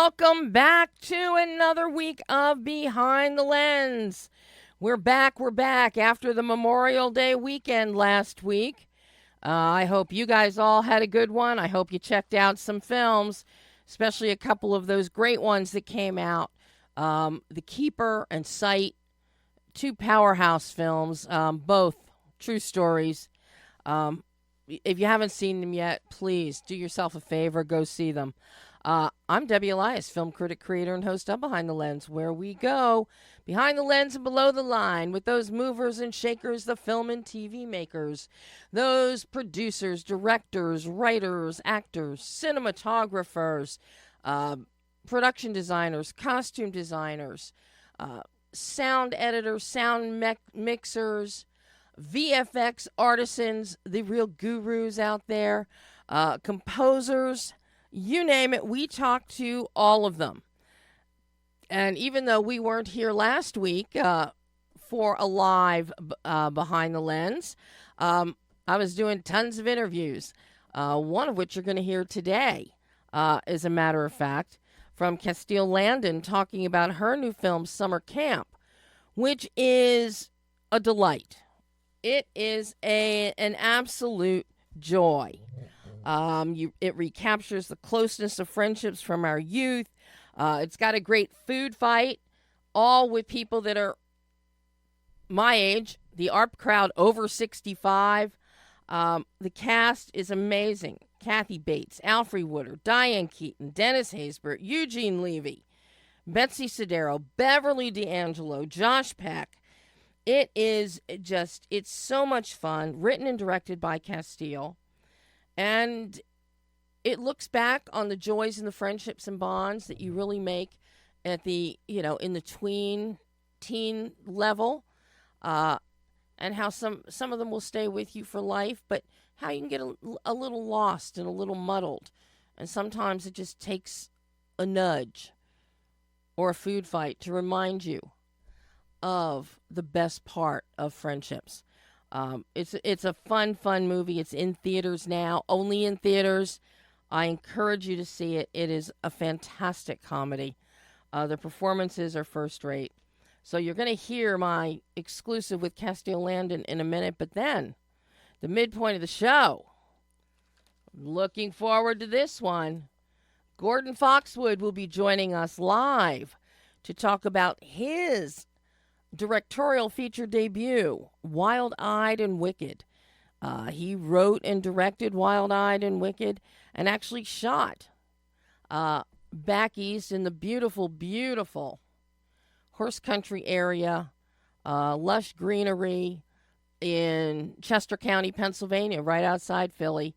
welcome back to another week of Behind the Lens. We're back after the Memorial Day weekend last week. I hope you guys all had a good one. I hope you checked out some films, especially a couple of those great ones that came out. The Keeper and Sight, two powerhouse films, both true stories. If you haven't seen them yet, please do yourself a favor, go see them. I'm Debbie Elias, film critic, creator, and host of Behind the Lens, where we go behind the lens and below the line with those movers and shakers, the film and TV makers, those producers, directors, writers, actors, cinematographers, production designers, costume designers, sound editors, sound mixers, VFX artisans, the real gurus out there, composers, you name it, we talked to all of them. And even though we weren't here last week for a live Behind the Lens, I was doing tons of interviews, one of which you're going to hear today, as a matter of fact, from Castile Landon talking about her new film, Summer Camp, which is a delight. It is an absolute joy. It recaptures the closeness of friendships from our youth. It's got a great food fight, all with people that are my age, the ARP crowd over 65. The cast is amazing. Kathy Bates, Alfre Woodard, Diane Keaton, Dennis Haysbert, Eugene Levy, Betsy Sodero, Beverly D'Angelo, Josh Peck. It's so much fun, written and directed by Castile. And it looks back on the joys and the friendships and bonds that you really make at the, in the teen level, and how some of them will stay with you for life, but how you can get a little lost and a little muddled. And sometimes it just takes a nudge or a food fight to remind you of the best part of friendships. It's a fun movie. It's in theaters now, only in theaters. I encourage you to see it. It is a fantastic comedy. The performances are first rate. So you're going to hear my exclusive with Castile Landon in a minute, but then the midpoint of the show, looking forward to this one. Gordon Foxwood will be joining us live to talk about his directorial feature debut, Wild-Eyed and Wicked. He wrote and directed Wild-Eyed and Wicked and actually shot back east in the beautiful, beautiful horse country area, lush greenery in Chester County, Pennsylvania, right outside Philly,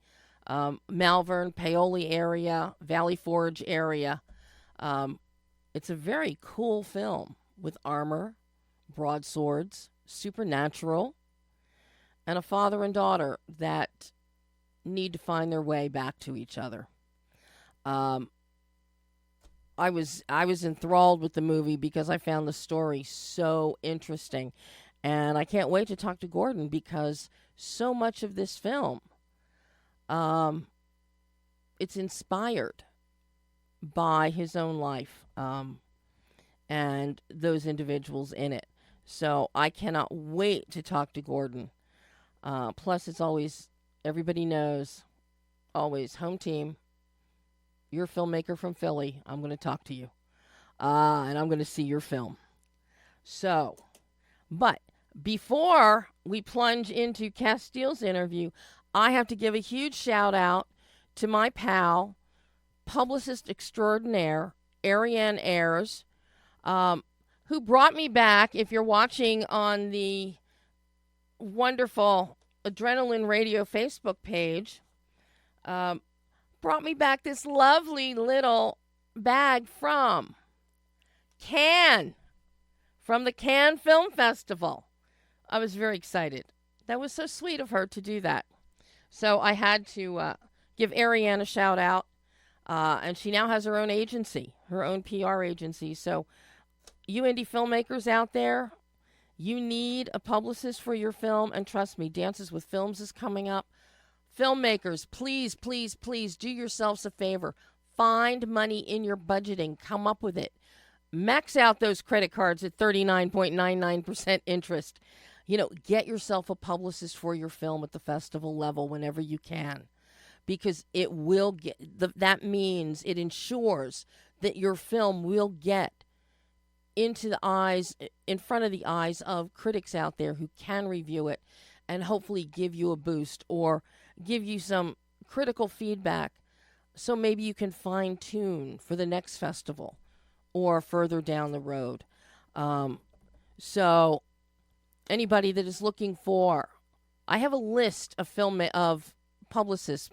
Malvern, Paoli area, Valley Forge area. It's a very cool film with armor, broadswords, supernatural, and a father and daughter that need to find their way back to each other. I was enthralled with the movie because I found the story so interesting, and I can't wait to talk to Gordon because so much of this film, it's inspired by his own life and those individuals in it. So I cannot wait to talk to Gordon. Plus, it's always, everybody knows, always home team. You're a filmmaker from Philly. I'm going to talk to you. And I'm going to see your film. So, but before we plunge into Castile's interview, I have to give a huge shout out to my pal, publicist extraordinaire, Ariane Ayers, who brought me back, if you're watching on the wonderful Adrenaline Radio Facebook page, brought me back this lovely little bag from Cannes, from the Cannes Film Festival. I was very excited. That was so sweet of her to do that. So I had to give Ariane a shout out. And she now has her own agency, her own PR agency. So you indie filmmakers out there, you need a publicist for your film. And trust me, Dances with Films is coming up. Filmmakers, please, please, please do yourselves a favor. Find money in your budgeting. Come up with it. Max out those credit cards at 39.99% interest. Get yourself a publicist for your film at the festival level whenever you can, because it will that means it ensures that your film will get in front of the eyes of critics out there who can review it and hopefully give you a boost or give you some critical feedback, so maybe you can fine tune for the next festival or further down the road. So anybody that is looking for, I have a list of publicists,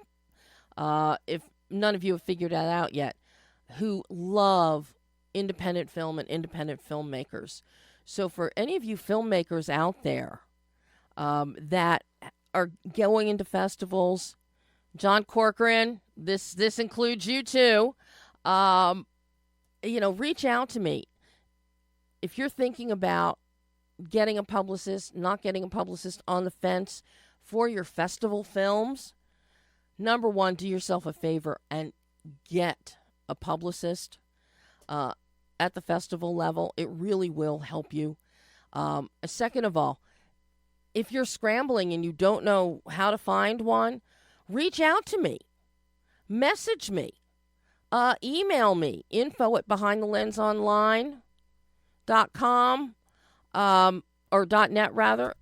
if none of you have figured that out yet, who love independent film and independent filmmakers. So for any of you filmmakers out there that are going into festivals, John Corcoran, this includes you too. Reach out to me. If you're thinking about getting a publicist, not getting a publicist, on the fence for your festival films, number one, do yourself a favor and get a publicist at the festival level. It really will help you. Second of all, if you're scrambling and you don't know how to find one, reach out to me. Message me. Email me, info@behindthelensonline.com, or .net rather.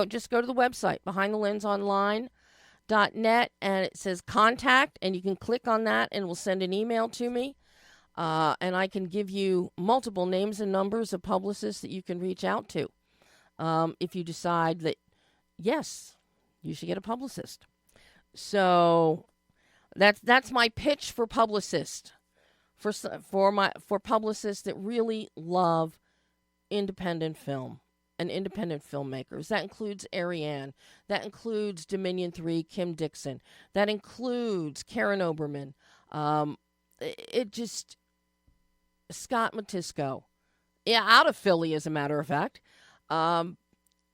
Just go to the website, behindthelensonline.net, and it says contact, and you can click on that and it will send an email to me. And I can give you multiple names and numbers of publicists that you can reach out to if you decide that, yes, you should get a publicist. So that's my pitch for publicists, for publicists that really love independent film and independent filmmakers. That includes Ariane. That includes Dominion 3, Kim Dixon. That includes Karen Oberman. Scott Matisco. Yeah, out of Philly, as a matter of fact.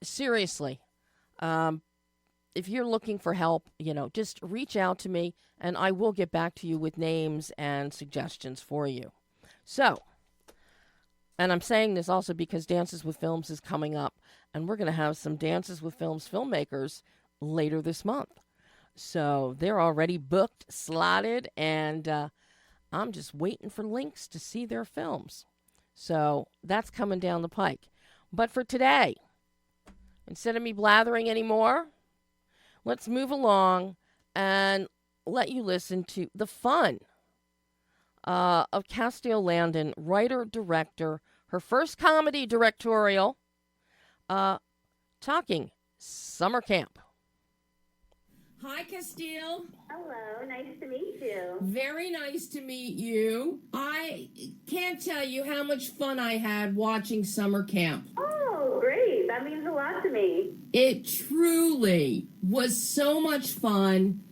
Seriously. If you're looking for help, just reach out to me and I will get back to you with names and suggestions for you. So, and I'm saying this also because Dances with Films is coming up, and we're going to have some Dances with Films filmmakers later this month. So they're already booked, slotted, and I'm just waiting for links to see their films. So that's coming down the pike. But for today, instead of me blathering anymore, let's move along and let you listen to the fun of Castile Landon, writer, director, her first comedy directorial, talking summer camp. Hi, Castile. Hello, nice to meet you. Very nice to meet you. I can't tell you how much fun I had watching summer camp. Oh, great. That means a lot to me. It truly was so much fun.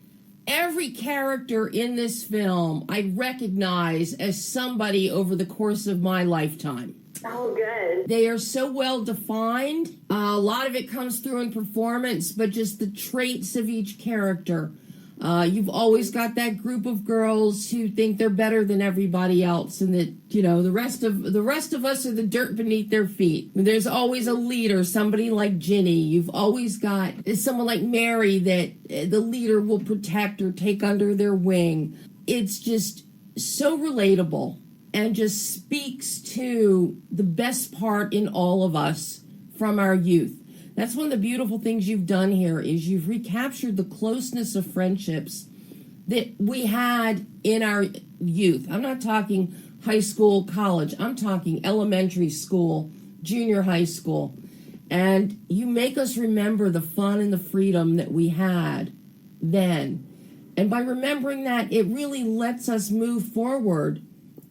Every character in this film I recognize as somebody over the course of my lifetime. Oh, good. They are so well defined. A lot of it comes through in performance, but just the traits of each character. You've always got that group of girls who think they're better than everybody else, and that the rest of us are the dirt beneath their feet. There's always a leader, somebody like Ginny. You've always got someone like Mary that the leader will protect or take under their wing. It's just so relatable and just speaks to the best part in all of us from our youth. That's one of the beautiful things you've done here, is you've recaptured the closeness of friendships that we had in our youth. I'm not talking high school, college. I'm talking elementary school, junior high school. And you make us remember the fun and the freedom that we had then. And by remembering that, it really lets us move forward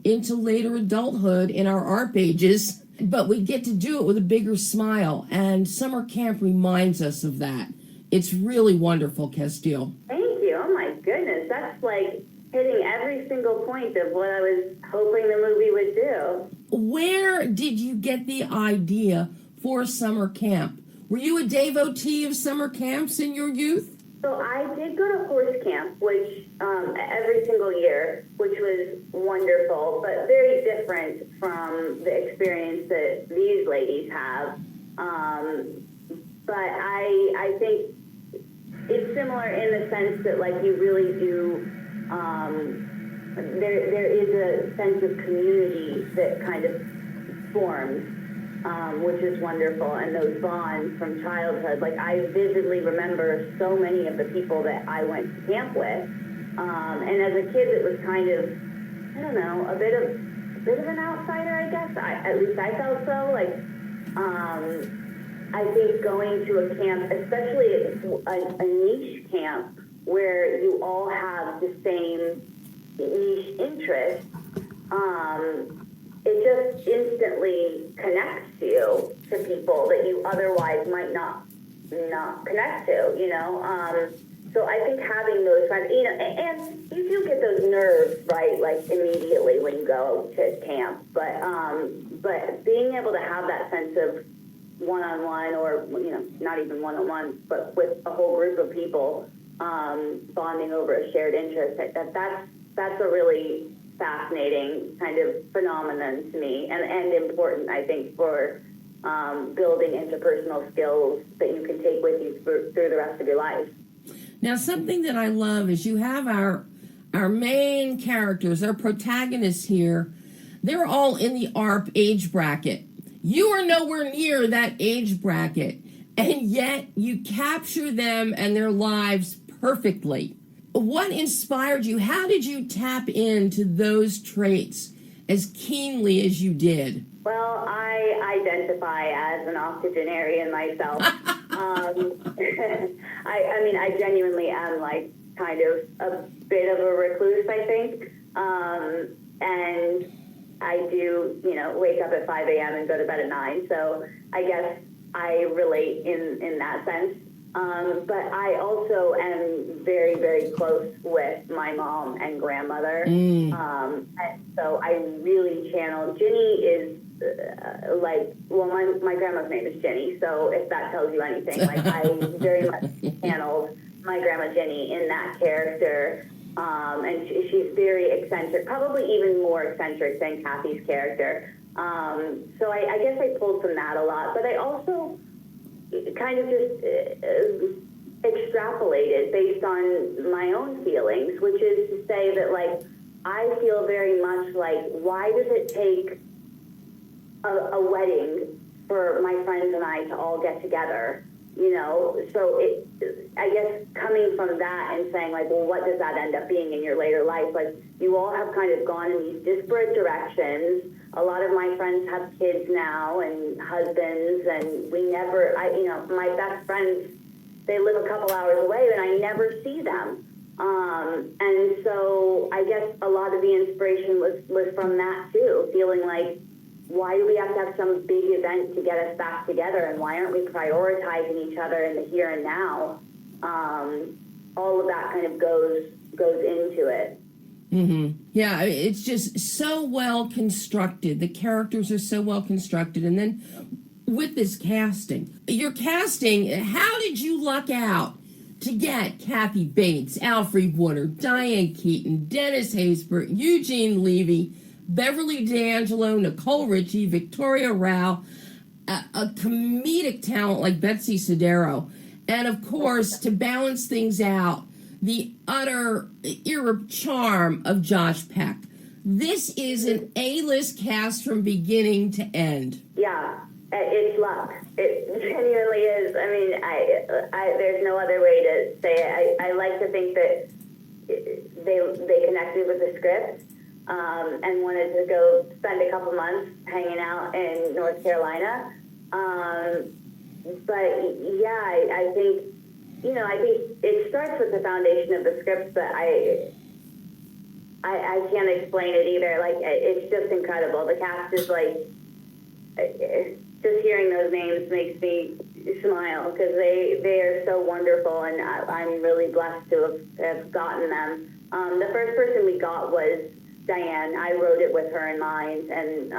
into later adulthood in our art pages, but we get to do it with a bigger smile, and summer camp reminds us of that. It's really wonderful, Castile. Thank you. Oh my goodness, that's like hitting every single point of what I was hoping the movie would do. Where did you get the idea for summer camp? Were you a devotee of summer camps in your youth? So I did go to horse camp, which every single year, which was wonderful, but very different from the experience that these ladies have. But I think it's similar in the sense that like you really do. There is a sense of community that kind of forms, which is wonderful, and those bonds from childhood. Like I vividly remember so many of the people that I went to camp with, and as a kid, it was kind of, I don't know, a bit of an outsider, I guess. At least I felt so. Like, I think going to a camp, especially a niche camp where you all have the same niche interest, it just instantly connects you to people that you otherwise might not connect to, you know. So I think having those friends, you know, and you do get those nerves, right, like immediately when you go to camp, but being able to have that sense of one-on-one, or, you know, not even one-on-one, but with a whole group of people, bonding over a shared interest, that's a really fascinating kind of phenomenon to me, and important, I think, for building interpersonal skills that you can take with you through the rest of your life. Now, something that I love is you have our main characters, our protagonists here. They're all in the ARP age bracket. You are nowhere near that age bracket, and yet you capture them and their lives perfectly. What inspired you? How did you tap into those traits as keenly as you did? Well, I identify as an octogenarian myself. I mean, I genuinely am like kind of a bit of a recluse, I think. And I do, you know, wake up at 5 a.m. and go to bed at 9. So I guess I relate in that sense. But I also am very, very close with my mom and grandmother. And so I really channel. Ginny is my grandma's name is Jenny. So if that tells you anything, like I very much channeled my grandma Jenny in that character. And she's very eccentric, probably even more eccentric than Kathy's character. So I guess I pulled from that a lot. But I also kind of just extrapolated based on my own feelings, which is to say that, like, I feel very much like, why does it take a wedding for my friends and I to all get together? You know, so I guess coming from that and saying, like, well, what does that end up being in your later life? Like, you all have kind of gone in these disparate directions. A lot of my friends have kids now and husbands, and my best friends, they live a couple hours away, and I never see them. And so I guess a lot of the inspiration was from that, too, feeling like, why do we have to have some big event to get us back together, and why aren't we prioritizing each other in the here and now? All of that kind of goes into it. Mm-hmm. Yeah, it's just so well constructed. The characters are so well constructed. And then with this casting, how did you luck out to get Kathy Bates, Alfre Woodard, Diane Keaton, Dennis Haysbert, Eugene Levy, Beverly D'Angelo, Nicole Richie, Victoria Rao, a comedic talent like Betsy Sodero, and of course, to balance things out, the utter charm of Josh Peck. This is an A-list cast from beginning to end. Yeah, it's luck. It genuinely is. I mean, I there's no other way to say it. I like to think that they connected with the script. And wanted to go spend a couple months hanging out in North Carolina. But yeah, I think it starts with the foundation of the script, but I can't explain it either. Like, it's just incredible. The cast is like, just hearing those names makes me smile, because they are so wonderful, and I'm really blessed to have gotten them. The first person we got was Diane. I wrote it with her in mind, and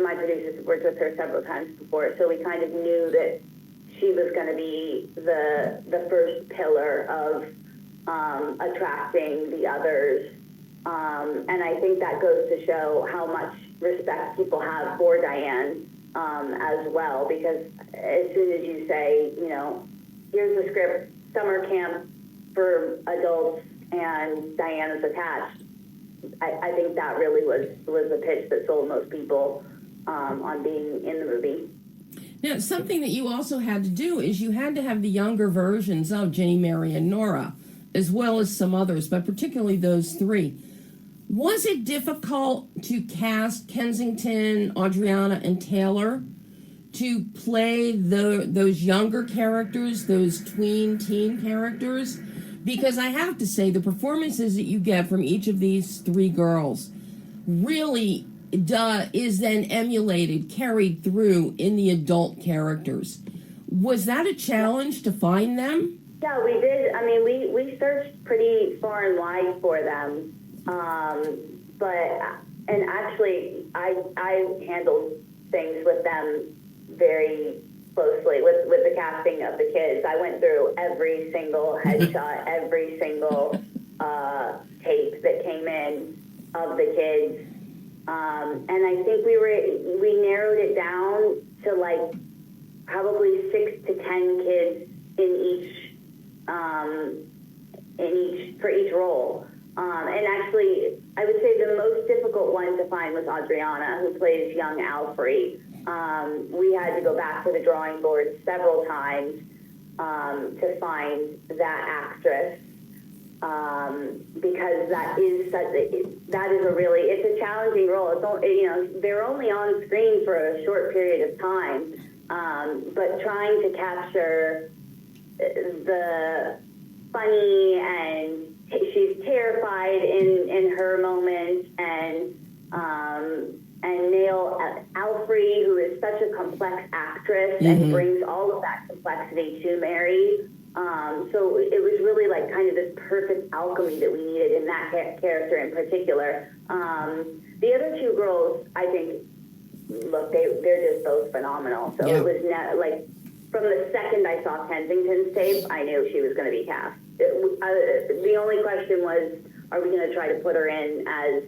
my producers worked with her several times before, so we kind of knew that she was going to be the first pillar of attracting the others. And I think that goes to show how much respect people have for Diane as well, because as soon as you say, you know, here's the script, summer camp for adults, and Diane is attached, I think that really was the pitch that sold most people on being in the movie. Now, something that you also had to do is you had to have the younger versions of Ginny, Mary, and Nora, as well as some others, but particularly those three. Was it difficult to cast Kensington, Adriana, and Taylor to play those younger characters, those tween teen characters? Because I have to say, the performances that you get from each of these three girls really is then emulated, carried through in the adult characters. Was that a challenge to find them? Yeah, we did. I mean, we searched pretty far and wide for them. And actually, I handled things with them very closely with the casting of the kids. I went through every single headshot, every single tape that came in of the kids. And I think we narrowed it down to like probably 6 to 10 kids for each role. And actually, I would say the most difficult one to find was Adriana, who plays young Alfre. We had to go back to the drawing board several times to find that actress, because it's a challenging role. They're only on screen for a short period of time, but trying to capture the funny, and she's terrified in her moments, and nail Alfre, who is such a complex actress, and brings all of that complexity to Mary. So it was really like kind of this perfect alchemy that we needed in that character in particular. The other two girls, I think, look, they're just both phenomenal. So it was like from the second I saw Kensington's tape, I knew she was going to be cast. The only question was, are we going to try to put her in as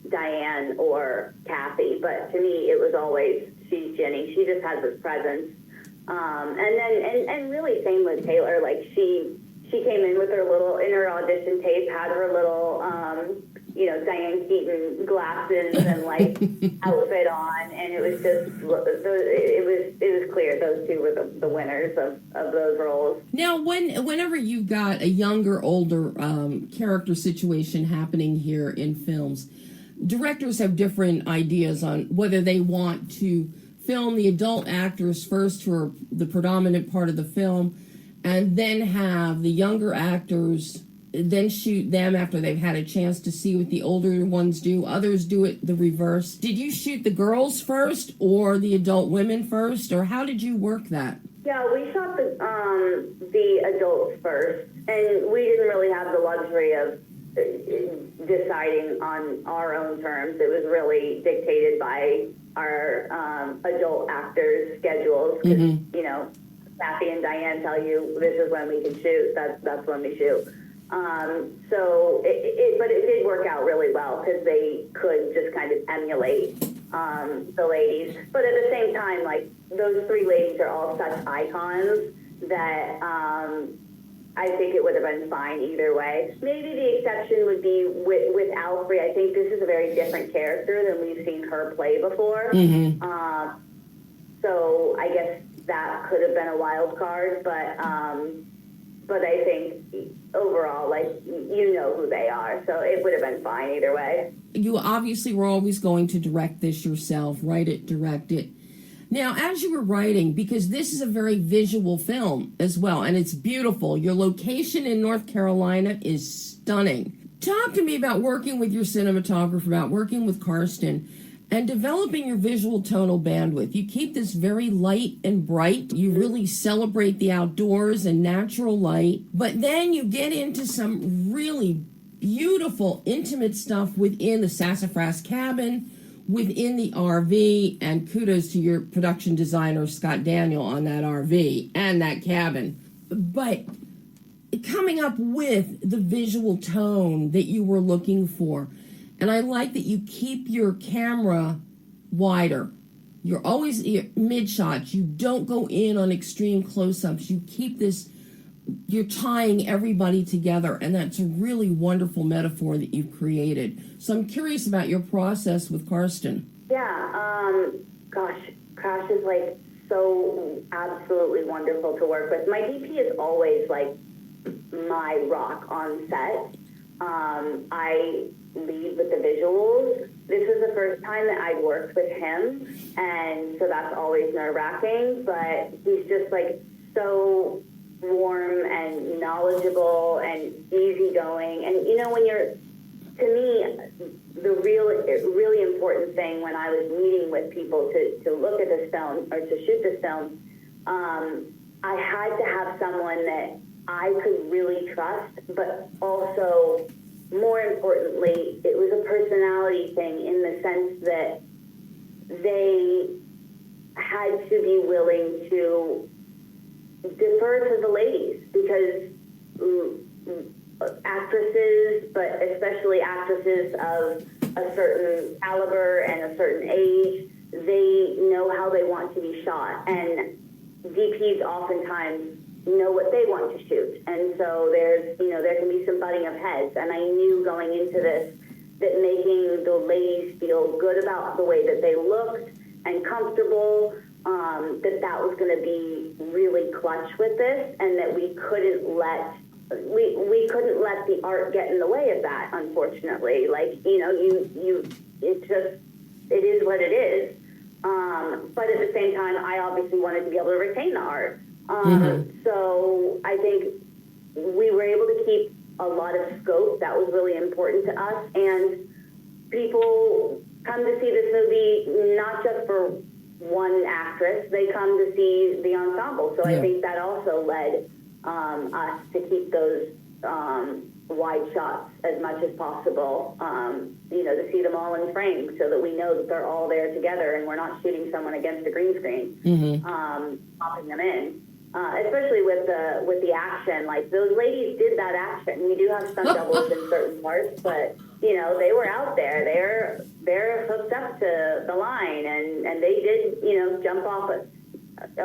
Diane or Kathy? But to me, it was always, she's Ginny. She just has this presence. And really same with Taylor. Like she came in with her little, in her audition tape, had her little, Diane Keaton glasses and like outfit on, and it was just, it was clear those two were the winners of those roles. Now, whenever you've got a younger, older character situation happening here in films, directors have different ideas on whether they want to film the adult actors first for the predominant part of the film, and then have the younger actors, then shoot them after they've had a chance to see what the older ones do. Others do it the reverse. Did you shoot the girls first or the adult women first, or how did you work that? Yeah, we shot the adults first, and we didn't really have the luxury of deciding on our own terms. It was really dictated by our adult actors' schedules. Because, Kathy and Diane tell you this is when we can shoot. That's when we shoot. But it did work out really well because they could just kind of emulate the ladies. But at the same time, like, those three ladies are all such icons that I think it would have been fine either way. Maybe the exception would be with Alfre. I think this is a very different character than we've seen her play before. So I guess that could have been a wild card, but I think overall, like, who they are, so it would have been fine either way. You obviously were always going to direct this yourself, write it, direct it. Now, as you were writing, because this is a very visual film as well, and it's beautiful, your location in North Carolina is stunning. Talk to me about working with your cinematographer, about working with Karsten, and developing your visual tonal bandwidth. You keep this very light and bright. You really celebrate the outdoors and natural light. But then you get into some really beautiful, intimate stuff within the Sassafras Cabin, within the RV, and kudos to your production designer, Scott Daniel, on that RV and that cabin. But coming up with the visual tone that you were looking for. And I like that you keep your camera wider. You're always mid shots. You don't go in on extreme close-ups. You keep this, you're tying everybody together, and that's a really wonderful metaphor that you've created. So I'm curious about your process with Karsten. Yeah, gosh, Crash is like so absolutely wonderful to work with. My DP is always like my rock on set. I lead with the visuals. This was the first time that I'd worked with him, and so that's always nerve-wracking, but he's just like so warm and knowledgeable and easygoing. And you know, when you're, to me, the really important thing when I was meeting with people to look at this film or to shoot this film, I had to have someone that I could really trust, but also, more importantly, it was a personality thing in the sense that they had to be willing to defer to the ladies, because actresses, but especially actresses of a certain caliber and a certain age, they know how they want to be shot, and DPs oftentimes know what they want to shoot, and so there's, you know, there can be some butting of heads, and I knew going into this that making the ladies feel good about the way that they looked and comfortable, that was going to be really clutch with this, and that we couldn't let the art get in the way of that, unfortunately. Like, you know, it is what it is. But at the same time, I obviously wanted to be able to retain the art. So I think we were able to keep a lot of scope. That was really important to us. And people come to see this movie not just for one actress, they come to see the ensemble. So I think that also led us to keep those wide shots as much as possible, you know, to see them all in frame so that we know that they're all there together and we're not shooting someone against a green screen, popping them in. Especially with the action, like those ladies did that action. We do have stunt doubles in certain parts, but you know, they were out there. They're hooked up to the line, and they did, you know, jump off a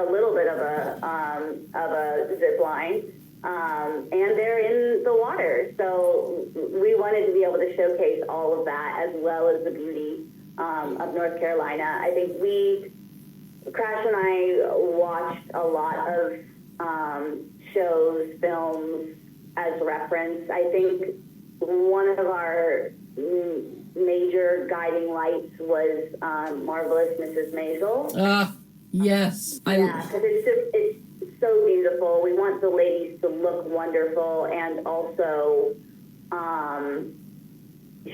little bit of a zip line, and they're in the water. So we wanted to be able to showcase all of that as well as the beauty of North Carolina. I think Crash and I watched a lot of shows, films as reference. I think one of our major guiding lights was Marvelous Mrs. Maisel. Yes. Yeah, because it's so beautiful. We want the ladies to look wonderful and also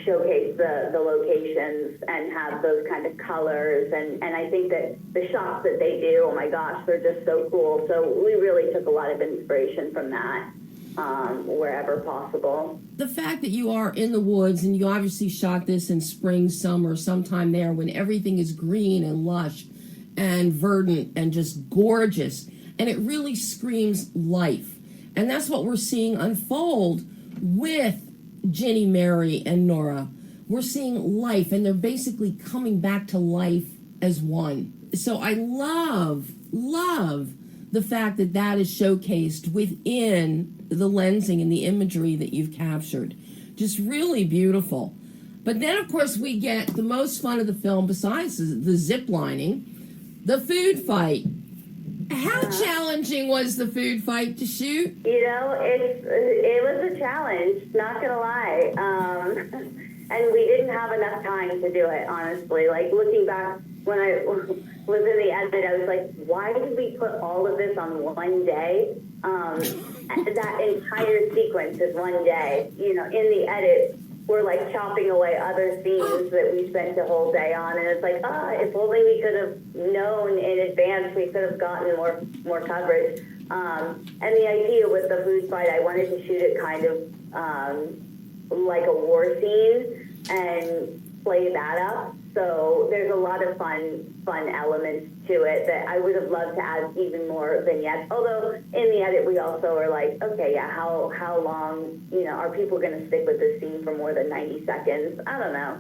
showcase the locations and have those kind of colors, and I think that the shots that they do, oh my gosh, they're just so cool. So we really took a lot of inspiration from that wherever possible. The fact that you are in the woods, and you obviously shot this in spring, summer, sometime there when everything is green and lush and verdant and just gorgeous, and it really screams life, and that's what we're seeing unfold with Ginny, Mary, and Nora. We're seeing life, and they're basically coming back to life as one. So I love the fact that that is showcased within the lensing and the imagery that you've captured. Just really beautiful. But then, of course, we get the most fun of the film, besides the zip lining, the food fight. How challenging was the food fight to shoot? You know, it was a challenge, not gonna lie. And we didn't have enough time to do it, honestly. Like, looking back, when I was in the edit, I was like, why did we put all of this on one day? That entire sequence is one day. You know, in the edit, we're like chopping away other scenes that we spent the whole day on, and it's like, if only we could have known in advance, we could have gotten more coverage. And the idea with the food fight, I wanted to shoot it kind of like a war scene, and play that up. So there's a lot of fun elements to it that I would have loved to add even more vignettes. Although in the edit we also are like, okay, yeah, how long, are people going to stick with this scene for more than 90 seconds? I don't know.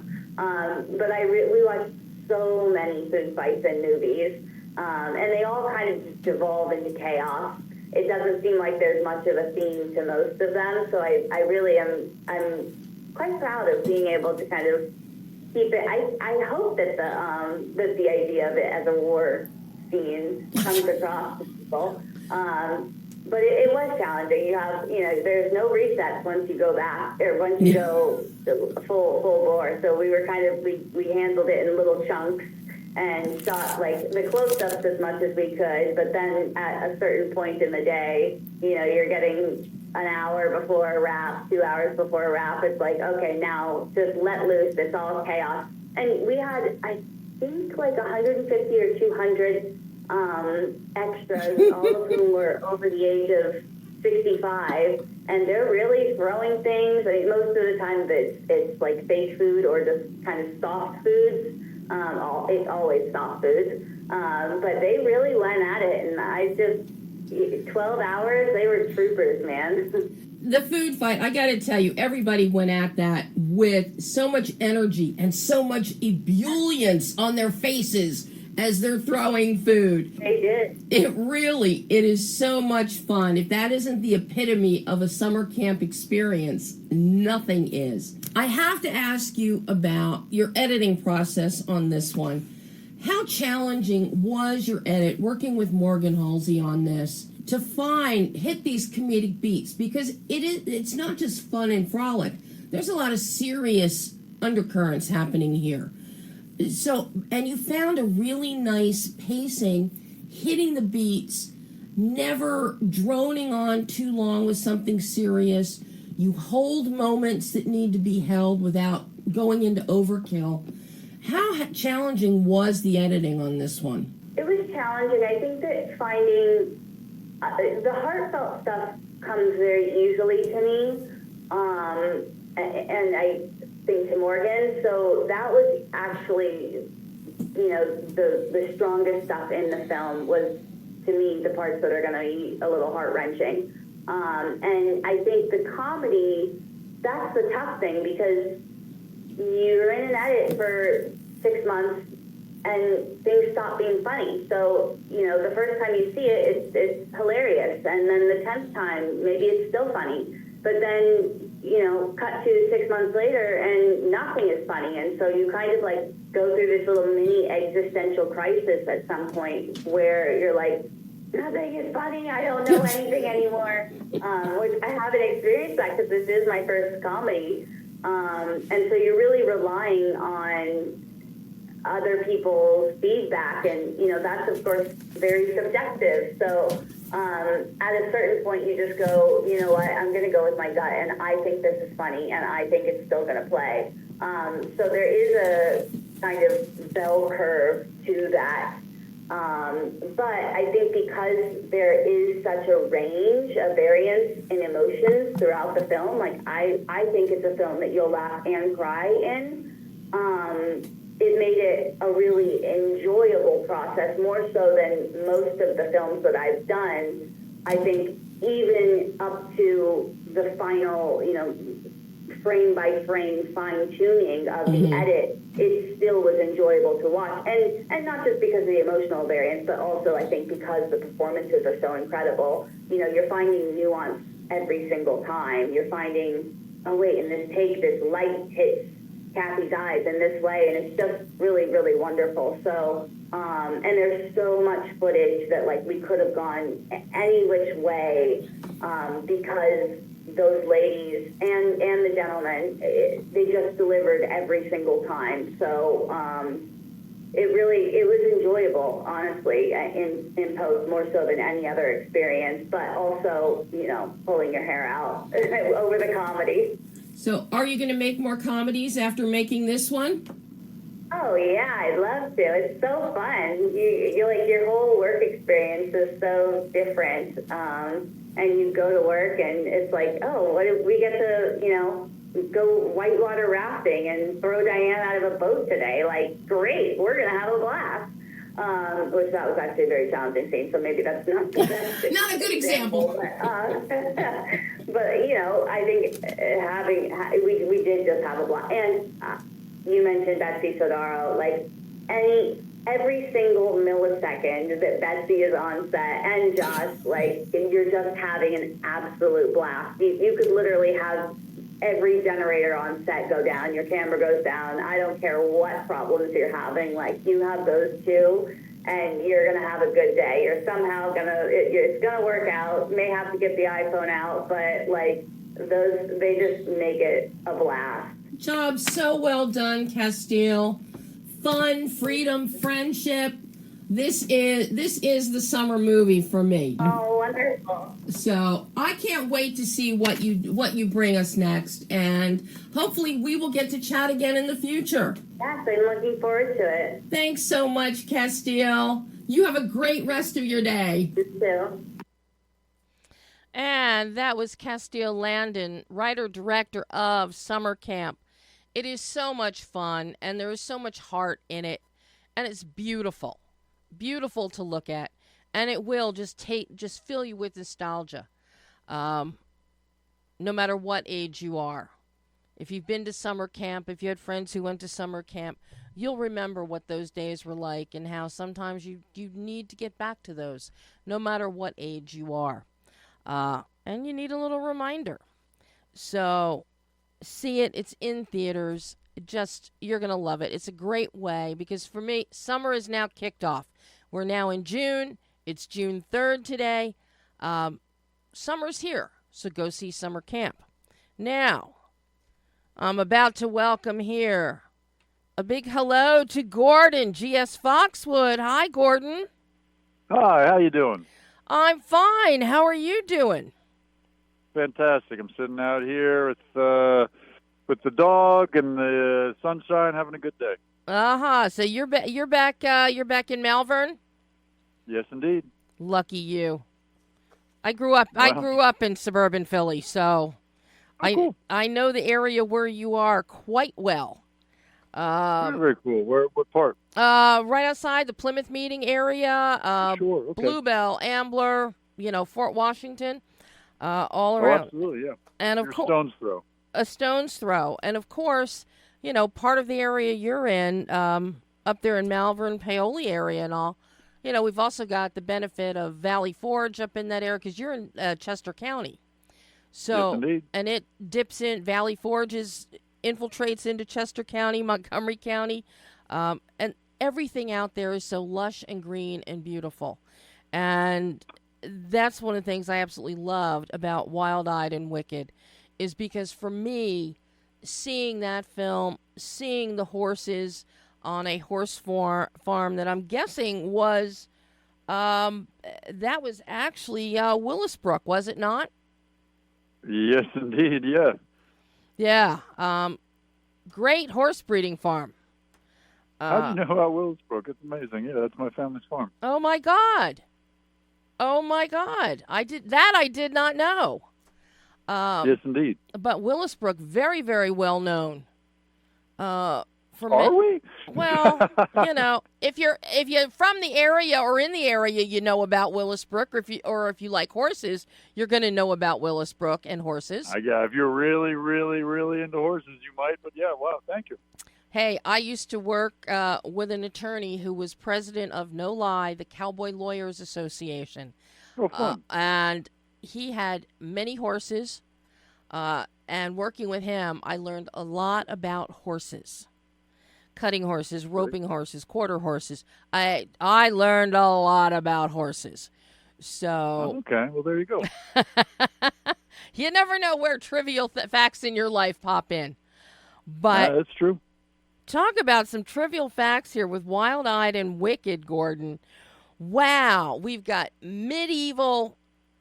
But we watched so many food fights in movies, and they all kind of just devolve into chaos. It doesn't seem like there's much of a theme to most of them, so I really I'm quite proud of being able to kind of keep it. I hope that the idea of it as a war scene comes across to people. But it was challenging. You have, there's no resets once you go back or once you go full bore. So we were we handled it in little chunks and shot like the close-ups as much as we could. But then at a certain point in the day, you're getting an hour before a wrap, 2 hours before a wrap. It's like, okay, now just let loose. It's all chaos. And we had, I think, like 150 or 200 extras, all of whom were over the age of 65, and they're really throwing things. I mean, most of the time it's like fake food or just kind of soft foods. It's always soft foods, but they really went at it, and 12 hours, they were troopers, man. The food fight, I got to tell you, everybody went at that with so much energy and so much ebullience on their faces as they're throwing food. They did. It is so much fun. If that isn't the epitome of a summer camp experience, nothing is. I have to ask you about your editing process on this one. How challenging was your edit working with Morgan Halsey on this to hit these comedic beats? Because it's not just fun and frolic. There's a lot of serious undercurrents happening here. So, and you found a really nice pacing, hitting the beats, never droning on too long with something serious. You hold moments that need to be held without going into overkill. How challenging was the editing on this one? It was challenging. I think that finding the heartfelt stuff comes very easily to me, and I think to Morgan. So that was actually, the strongest stuff in the film was, to me, the parts that are going to be a little heart-wrenching. And I think the comedy, that's the tough thing, because you're in an edit for 6 months and things stop being funny. So, the first time you see it, it's hilarious. And then the 10th time, maybe it's still funny. But then, cut to 6 months later and nothing is funny. And so you kind of like go through this little mini existential crisis at some point where you're like, nothing is funny. I don't know anything anymore. Which I haven't experienced that because this is my first comedy. And so you're really relying on other people's feedback, and that's of course very subjective. So at a certain point, you just go, you know what, I'm going to go with my gut, and I think this is funny, and I think it's still going to play. So there is a kind of bell curve to that. But I think because there is such a range of variance in emotions throughout the film, like I think it's a film that you'll laugh and cry in. It made it a really enjoyable process, more so than most of the films that I've done. I think even up to the final, frame by frame fine tuning of the edit, it still was enjoyable to watch. And not just because of the emotional variance, but also I think because the performances are so incredible. You're finding nuance every single time. You're finding, oh wait, in this take, this light hits Kathy's eyes in this way, and it's just really, really wonderful. So, and there's so much footage that like we could have gone any which way, because those ladies and the gentleman, they just delivered every single time. So it was enjoyable, honestly, in post, more so than any other experience, but also, pulling your hair out over the comedy. So are you going to make more comedies after making this one? Oh yeah, I'd love to. It's so fun. You like, your whole work experience is so different. And you go to work and it's like, oh, what do we get to, go whitewater rafting and throw Diane out of a boat today. Like, great, we're going to have a blast. Which that was actually a very challenging scene, so maybe that's not the best Not a good example. But you know, I think we did just have a blast. And you mentioned Betsy Sodaro, like every single millisecond that Betsy is on set, and Josh, like, you're just having an absolute blast. You could literally have every generator on set go down, your camera goes down. I don't care what problems you're having, like, you have those two, and you're gonna have a good day. You're somehow it's gonna work out. May have to get the iPhone out, but like they just make it a blast. Job so well done, Castile. Fun, freedom, friendship. This is the summer movie for me. Oh, wonderful. So I can't wait to see what you bring us next, and hopefully we will get to chat again in the future. Yes, I'm looking forward to it. Thanks so much, Castile. You have a great rest of your day. You too. And that was Castile Landon, writer-director of Summer Camp. It is so much fun, and there is so much heart in it, and it's beautiful. Beautiful to look at, and it will just fill you with nostalgia, no matter what age you are. If you've been to summer camp, if you had friends who went to summer camp, you'll remember what those days were like and how sometimes you need to get back to those, no matter what age you are. And you need a little reminder. So see it. It's in theaters. You're going to love it. It's a great way, because for me, summer is now kicked off. We're now in June. It's June 3rd today. Summer's here, so go see Summer Camp. Now, I'm about to welcome here a big hello to Gordon, GS Foxwood. Hi, Gordon. Hi, how you doing? I'm fine. How are you doing? Fantastic. I'm sitting out here with the dog and the sunshine, having a good day. So you're back in Malvern? Yes, indeed. Lucky you. I grew up in suburban Philly, so cool. I know the area where you are quite well. Very cool. What part? Right outside the Plymouth Meeting area. Sure. Okay. Bluebell, Ambler, Fort Washington, all around. Absolutely, yeah. And of course, a stone's throw. And of course, part of the area you're in, up there in Malvern, Paoli area and all, we've also got the benefit of Valley Forge up in that area, because you're in Chester County. So, yes, indeed. And it dips in, Valley Forge infiltrates into Chester County, Montgomery County, and everything out there is so lush and green and beautiful. And that's one of the things I absolutely loved about Wild-Eyed and Wicked, is because for me, seeing that film, seeing the horses on a horse farm that I'm guessing was, that was actually Willisbrook, was it not? Yes, indeed, yeah. Yeah. Great horse breeding farm. How do you know about Willisbrook? It's amazing. Yeah, that's my family's farm. Oh, my God. I did not know. Yes, indeed. But Willisbrook, very, very well known. Are we? Well, if you're from the area or in the area, you know about Willisbrook, or if you like horses, you're going to know about Willisbrook and horses. Yeah, if you're really, really, really into horses, you might. But yeah, wow, thank you. Hey, I used to work with an attorney who was president of No Lie, the Cowboy Lawyers Association. Oh, fun. And he had many horses. And working with him, I learned a lot about horses. Cutting horses, roping horses, quarter horses. I learned a lot about horses. So okay, well, there you go. You never know where trivial facts in your life pop in. But that's true. Talk about some trivial facts here with Wild-Eyed and Wicked, Gordon. Wow, we've got medieval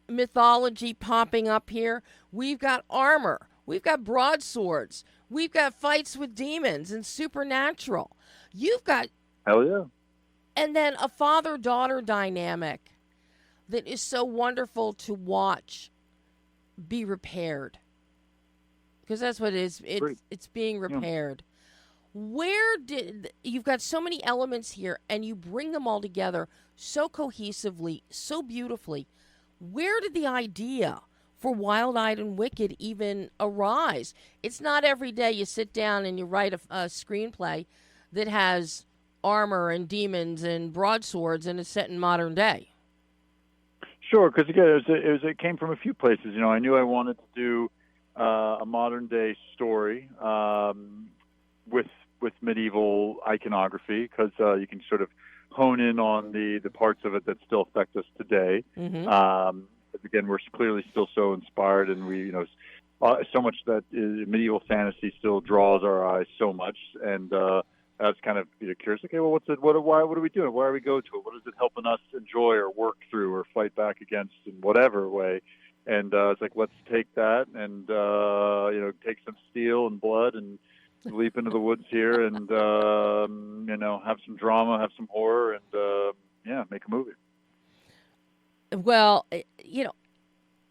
mythology popping up here. We've got armor. We've got broadswords. We've got fights with demons and supernatural. You've got... Hell yeah. And then a father-daughter dynamic that is so wonderful to watch be repaired. because that's what it is. Great. It's being Yeah. repaired. Where did you've got so many elements here, and you bring them all together so cohesively, so beautifully? Where did the idea for Wild Eyed and Wicked even arise? It's not every day you sit down and you write a screenplay that has armor and demons and broadswords and is set in modern day. Sure, because again, it came from a few places. You know, I knew I wanted to do a modern day story with medieval iconography, because you can sort of hone in on the parts of it that still affect us today. But again, we're clearly still so inspired, and we, you know, so much that medieval fantasy still draws our eyes so much, and I was kind of, you know, curious. Okay, well, what are we doing? Why are we going to it? What is it helping us enjoy or work through or fight back against in whatever way? And it's like, let's take that and you know, take some steel and blood and leap into the woods here, and you know, have some drama, have some horror, and yeah, make a movie. Well, you know,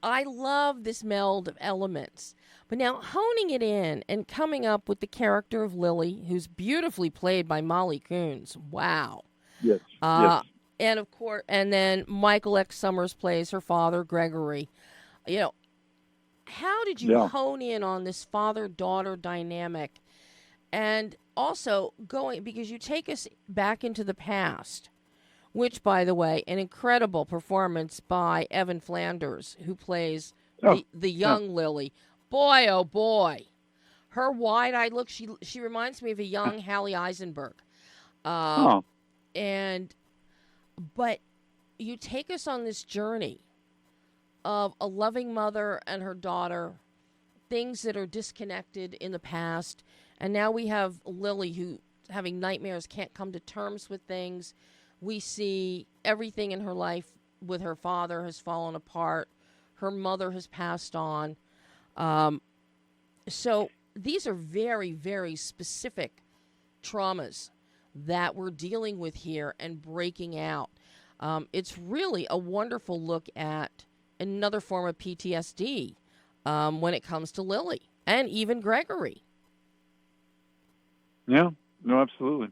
I love this meld of elements. But now honing it in and coming up with the character of Lily, who's beautifully played by Molly Coons. Wow. Yes. Yes. And of course, and then Michael X. Summers plays her father, Gregory. You know, how did you Yeah. hone in on this father-daughter dynamic? And also going, because you take us back into the past, which, by the way, an incredible performance by Evan Flanders, who plays the young Lily. Boy, oh boy, her wide-eyed look. She reminds me of a young Hallie Eisenberg. Oh. And but you take us on this journey of a loving mother and her daughter, things that are disconnected in the past, and now we have Lily who having nightmares, can't come to terms with things. We see everything in her life with her father has fallen apart. Her mother has passed on. So these are very, very specific traumas that we're dealing with here and breaking out. It's really a wonderful look at another form of PTSD when it comes to Lily and even Gregory. Yeah. No, absolutely.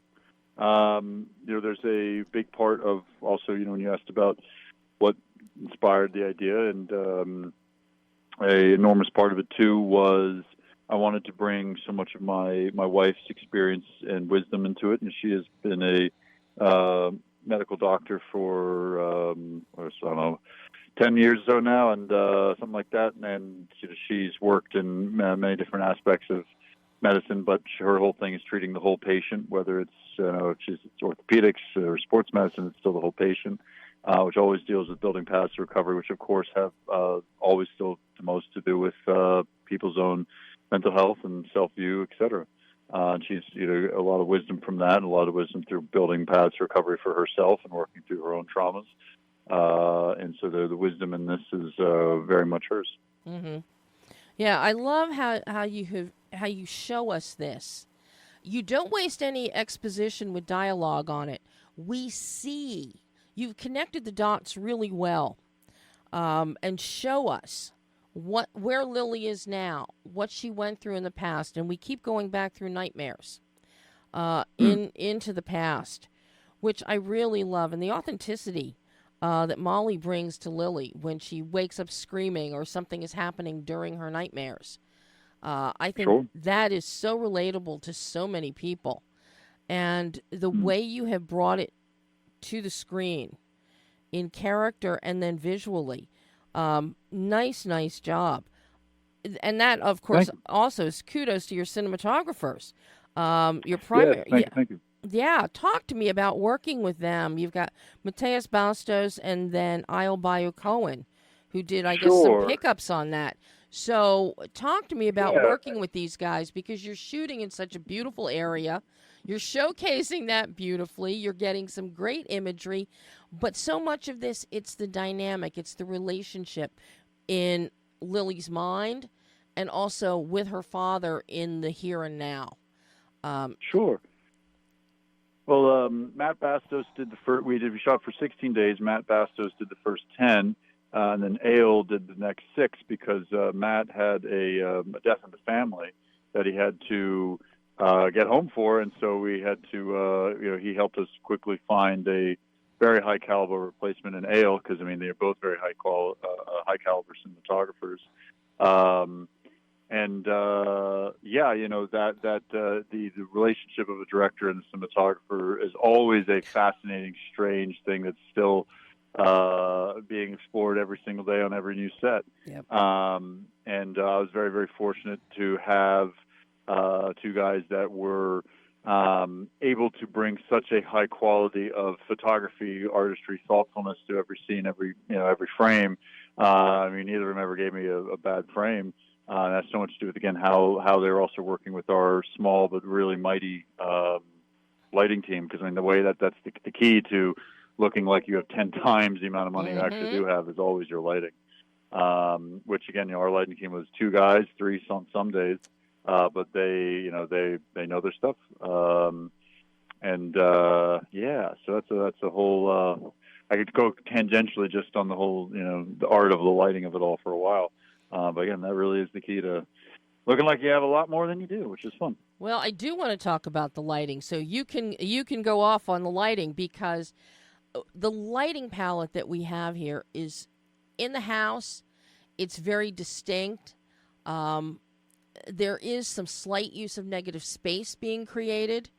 You know, there's a big part of also, you know, when you asked about what inspired the idea, and a enormous part of it too was I wanted to bring so much of my wife's experience and wisdom into it, and she has been a medical doctor for I don't know, 10 years or so now, and something like that, and you know, she's worked in many different aspects of medicine, but her whole thing is treating the whole patient, whether it's, you know, it's orthopedics or sports medicine, it's still the whole patient, which always deals with building paths to recovery, which of course have always still the most to do with people's own mental health and self-view, et cetera. And she's, you know, a lot of wisdom from that, and a lot of wisdom through building paths to recovery for herself and working through her own traumas. And so the wisdom in this is very much hers. Mm-hmm. Yeah, I love how you show us this. You don't waste any exposition with dialogue on it. We see you've connected the dots really well, and show us where Lily is now, what she went through in the past, and we keep going back through nightmares into the past, which I really love, and the authenticity that Molly brings to Lily when she wakes up screaming or something is happening during her nightmares. I think that is so relatable to so many people, and the way you have brought it to the screen in character and then visually. Nice job. And that, of course, also is kudos to your cinematographers. Your primary, thank you. Yeah, talk to me about working with them. You've got Mateus Bastos and then Isle Bayou Cohen, who did, I guess, some pickups on that. So talk to me about working with these guys, because you're shooting in such a beautiful area. You're showcasing that beautifully. You're getting some great imagery. But so much of this, it's the dynamic. It's the relationship in Lily's mind and also with her father in the here and now. Sure. Well, Matt Bastos did the first. We shot for 16 days. Matt Bastos did the first 10, and then Ale did the next 6 because Matt had a death in the family that he had to get home for, and so we had to, he helped us quickly find a very high caliber replacement in Ale because I mean they're both very high caliber cinematographers. The relationship of a director and a cinematographer is always a fascinating, strange thing that's still being explored every single day on every new set. Yep. I was very, very fortunate to have 2 guys that were able to bring such a high quality of photography, artistry, thoughtfulness to every scene, every frame. Neither of them ever gave me a bad frame. And that's so much to do with, again, how they're also working with our small but really mighty lighting team. Because the way that's the key to looking like you have 10 times the amount of money you actually do have is always your lighting. Which again, our lighting team was 2 guys, 3 some days, but they know their stuff. So that's a whole. I could go tangentially just on the whole, the art of the lighting of it all for a while. But again, that really is the key to looking like you have a lot more than you do, which is fun. Well, I do want to talk about the lighting. So you can go off on the lighting because the lighting palette that we have here is in the house. It's very distinct. There is some slight use of negative space being created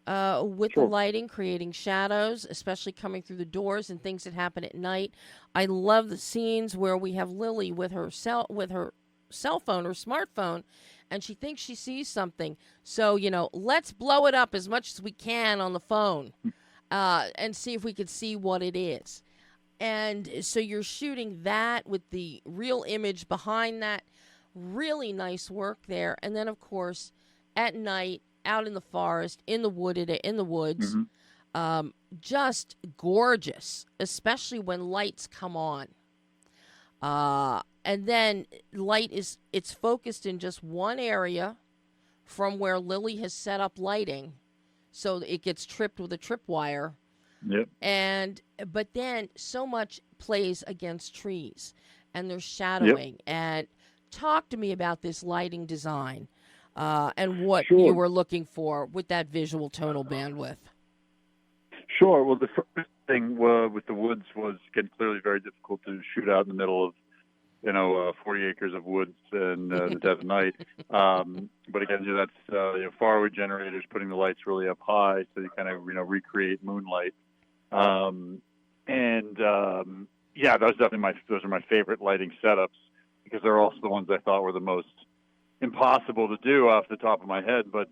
with the lighting, creating shadows, especially coming through the doors and things that happen at night. I love the scenes where we have Lily with her cell phone or smartphone, and she thinks she sees something. So, let's blow it up as much as we can on the phone and see if we can see what it is. And so you're shooting that with the real image behind that. Really nice work there. And then, of course, at night, out in the forest, in the woods, just gorgeous, especially when lights come on. And then it's focused in just one area from where Lily has set up lighting, so it gets tripped with a tripwire. Yep. But then so much plays against trees, and there's shadowing. Yep. And talk to me about this lighting design. And what Sure. you were looking for with that visual tonal bandwidth. Sure. Well, the first thing with the woods was, again, clearly very difficult to shoot out in the middle of, 40 acres of woods in the dead of night. But again, that's faraway generators, putting the lights really up high so you kind of, recreate moonlight. Those are my favorite lighting setups because they're also the ones I thought were the most impossible to do off the top of my head, but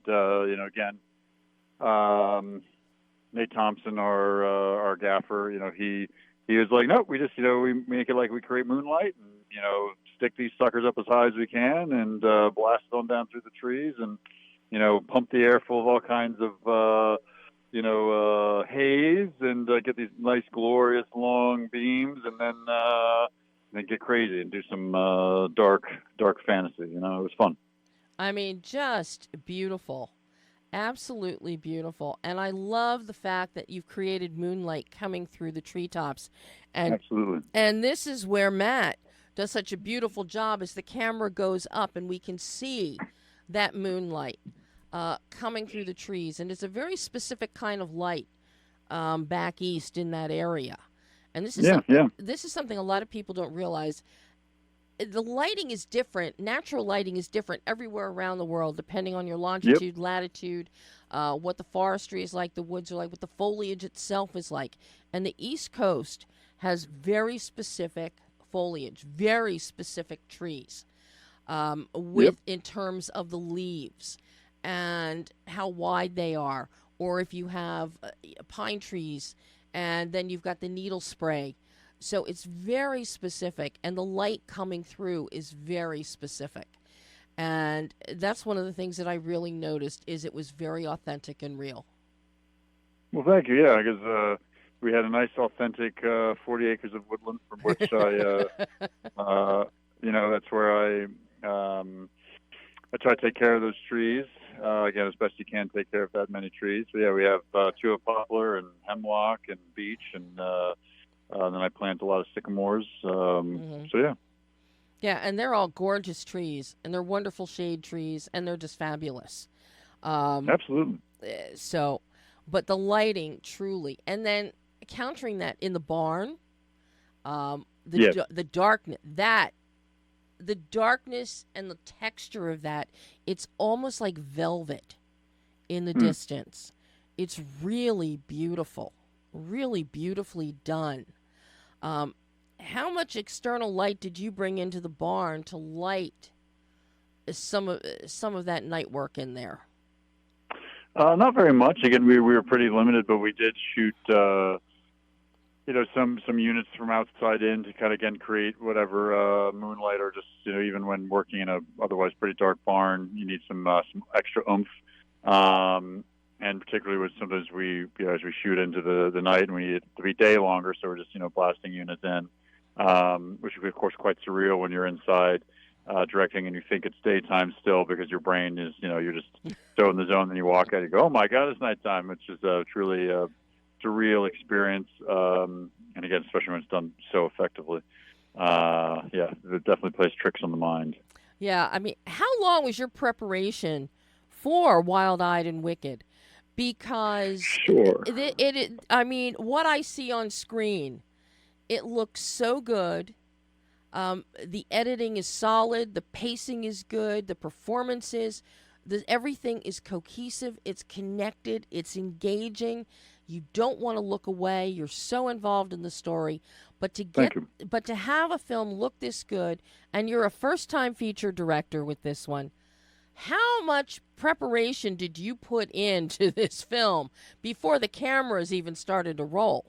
Nate Thompson, our gaffer, he was like, nope, we just we make it like we create moonlight and stick these suckers up as high as we can and blast them down through the trees and pump the air full of all kinds of haze and get these nice glorious long beams and then get crazy and do some dark fantasy. It was fun. I mean, just beautiful. Absolutely beautiful. And I love the fact that you've created moonlight coming through the treetops. And, absolutely. And this is where Matt does such a beautiful job as the camera goes up and we can see that moonlight coming through the trees. And it's a very specific kind of light back east in that area. And this is something a lot of people don't realize. The lighting is different. Natural lighting is different everywhere around the world, depending on your longitude, latitude, what the forestry is like, the woods are like, what the foliage itself is like. And the East Coast has very specific foliage, very specific trees in terms of the leaves and how wide they are. Or if you have pine trees and then you've got the needle spray. So it's very specific, and the light coming through is very specific. And that's one of the things that I really noticed is it was very authentic and real. Well, thank you. Yeah, because we had a nice, authentic 40 acres of woodland from which that's where I try to take care of those trees. Again, as best you can take care of that many trees. So, yeah, we have tuba poplar and hemlock and beech and and then I plant a lot of sycamores. So yeah. Yeah, and they're all gorgeous trees, and they're wonderful shade trees, and they're just fabulous. Absolutely. So, but the lighting truly, and then countering that in the barn, Yes. the darkness that the darkness and the texture of that, it's almost like velvet in the distance. It's really beautiful, really beautifully done. How much external light did you bring into the barn to light some of that night work in there? Not very much. Again, we were pretty limited, but we did shoot, some units from outside in to kind of, again, create whatever moonlight, or just, even when working in a otherwise pretty dark barn, you need some extra oomph. And particularly with sometimes as we shoot into the night, and we need it to be day longer, so we're just, blasting units in, which is, of course, quite surreal when you're inside directing and you think it's daytime still, because your brain is, you're just so in the zone. Then you walk out, you go, oh my God, it's nighttime, which is truly a surreal experience. And again, especially when it's done so effectively. It definitely plays tricks on the mind. Yeah, I mean, how long was your preparation for Wild-Eyed and Wicked? Because Sure. I mean, what I see on screen, it looks so good. The editing is solid. The pacing is good. The performances, everything is cohesive. It's connected. It's engaging. You don't want to look away. You're so involved in the story. But to have a film look this good, and you're a first-time feature director with this one, how much preparation did you put into this film before the cameras even started to roll?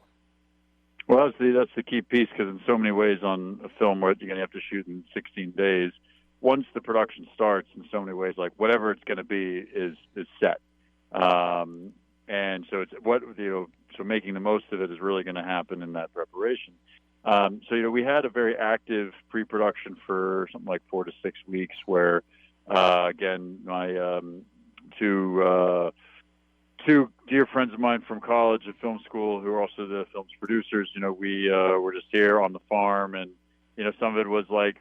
Well, that's the key piece, because in so many ways on a film where you're going to have to shoot in 16 days, once the production starts, in so many ways, like whatever it's going to be is set. And so it's so making the most of it is really going to happen in that preparation. So we had a very active pre-production for something like 4 to 6 weeks, where again, my two dear friends of mine from college and film school, who are also the film's producers, we were just here on the farm, and some of it was like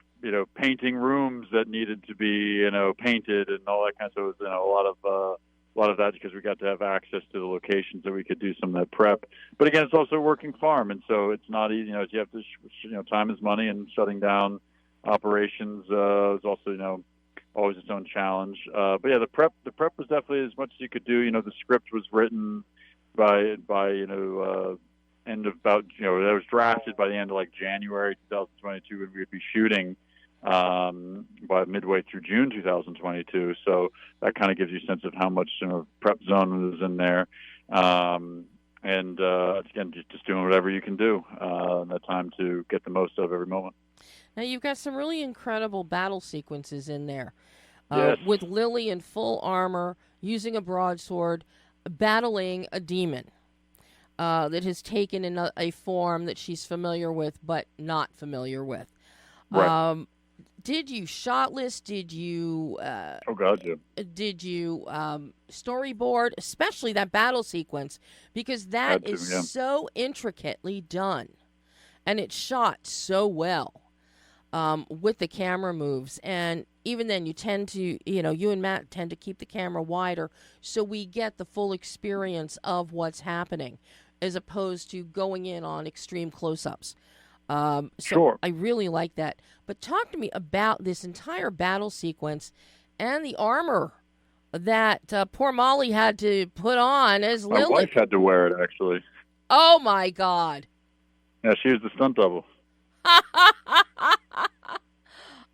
painting rooms that needed to be painted and all that kind of. So it was a lot of that, because we got to have access to the locations that we could do some of that prep. But again, it's also a working farm, and so it's not easy. You have to time is money, and shutting down operations is also always its own challenge. But yeah, the prep was definitely as much as you could do. The script was written by end of about that was drafted by the end of like January 2022, and we would be shooting by midway through June 2022. So that kind of gives you a sense of how much prep zone was in there. And again, just doing whatever you can do in that time to get the most out of every moment. Now, you've got some really incredible battle sequences in there. Yes. With Lily in full armor, using a broadsword, battling a demon that has taken in a form that she's familiar with but not familiar with. Right. Did you shot list? Did you? Oh God, yeah. Did you storyboard, especially that battle sequence, because that is so intricately done, and it's shot so well with the camera moves. And even then, you tend to, you and Matt tend to keep the camera wider, so we get the full experience of what's happening, as opposed to going in on extreme close-ups. Sure. I really like that. But talk to me about this entire battle sequence and the armor that poor Molly had to put on as Lily. My wife had to wear it, actually. Oh, my God. Yeah, she was the stunt double.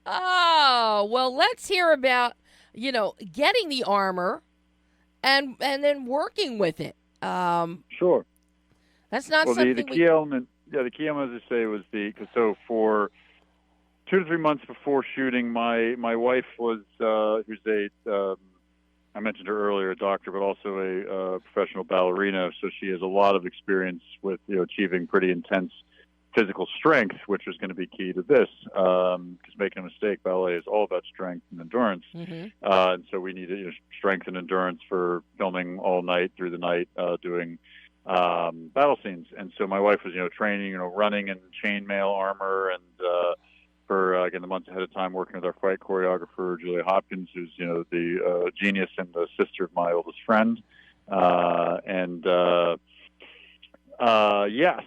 Oh, well, let's hear about, getting the armor and then working with it. Sure. That's not something the key element. Yeah, the key element, as I say, was so for 2 to 3 months before shooting, my wife was who's I mentioned her earlier, a doctor, but also a professional ballerina. So she has a lot of experience with achieving pretty intense physical strength, which was going to be key to this. Because making a mistake, ballet is all about strength and endurance. Mm-hmm. And so we needed strength and endurance for filming all night through the night, doing battle scenes. And so my wife was, training, running in chainmail armor, and for again the months ahead of time, working with our fight choreographer Julia Hopkins, who's the genius and the sister of my oldest friend,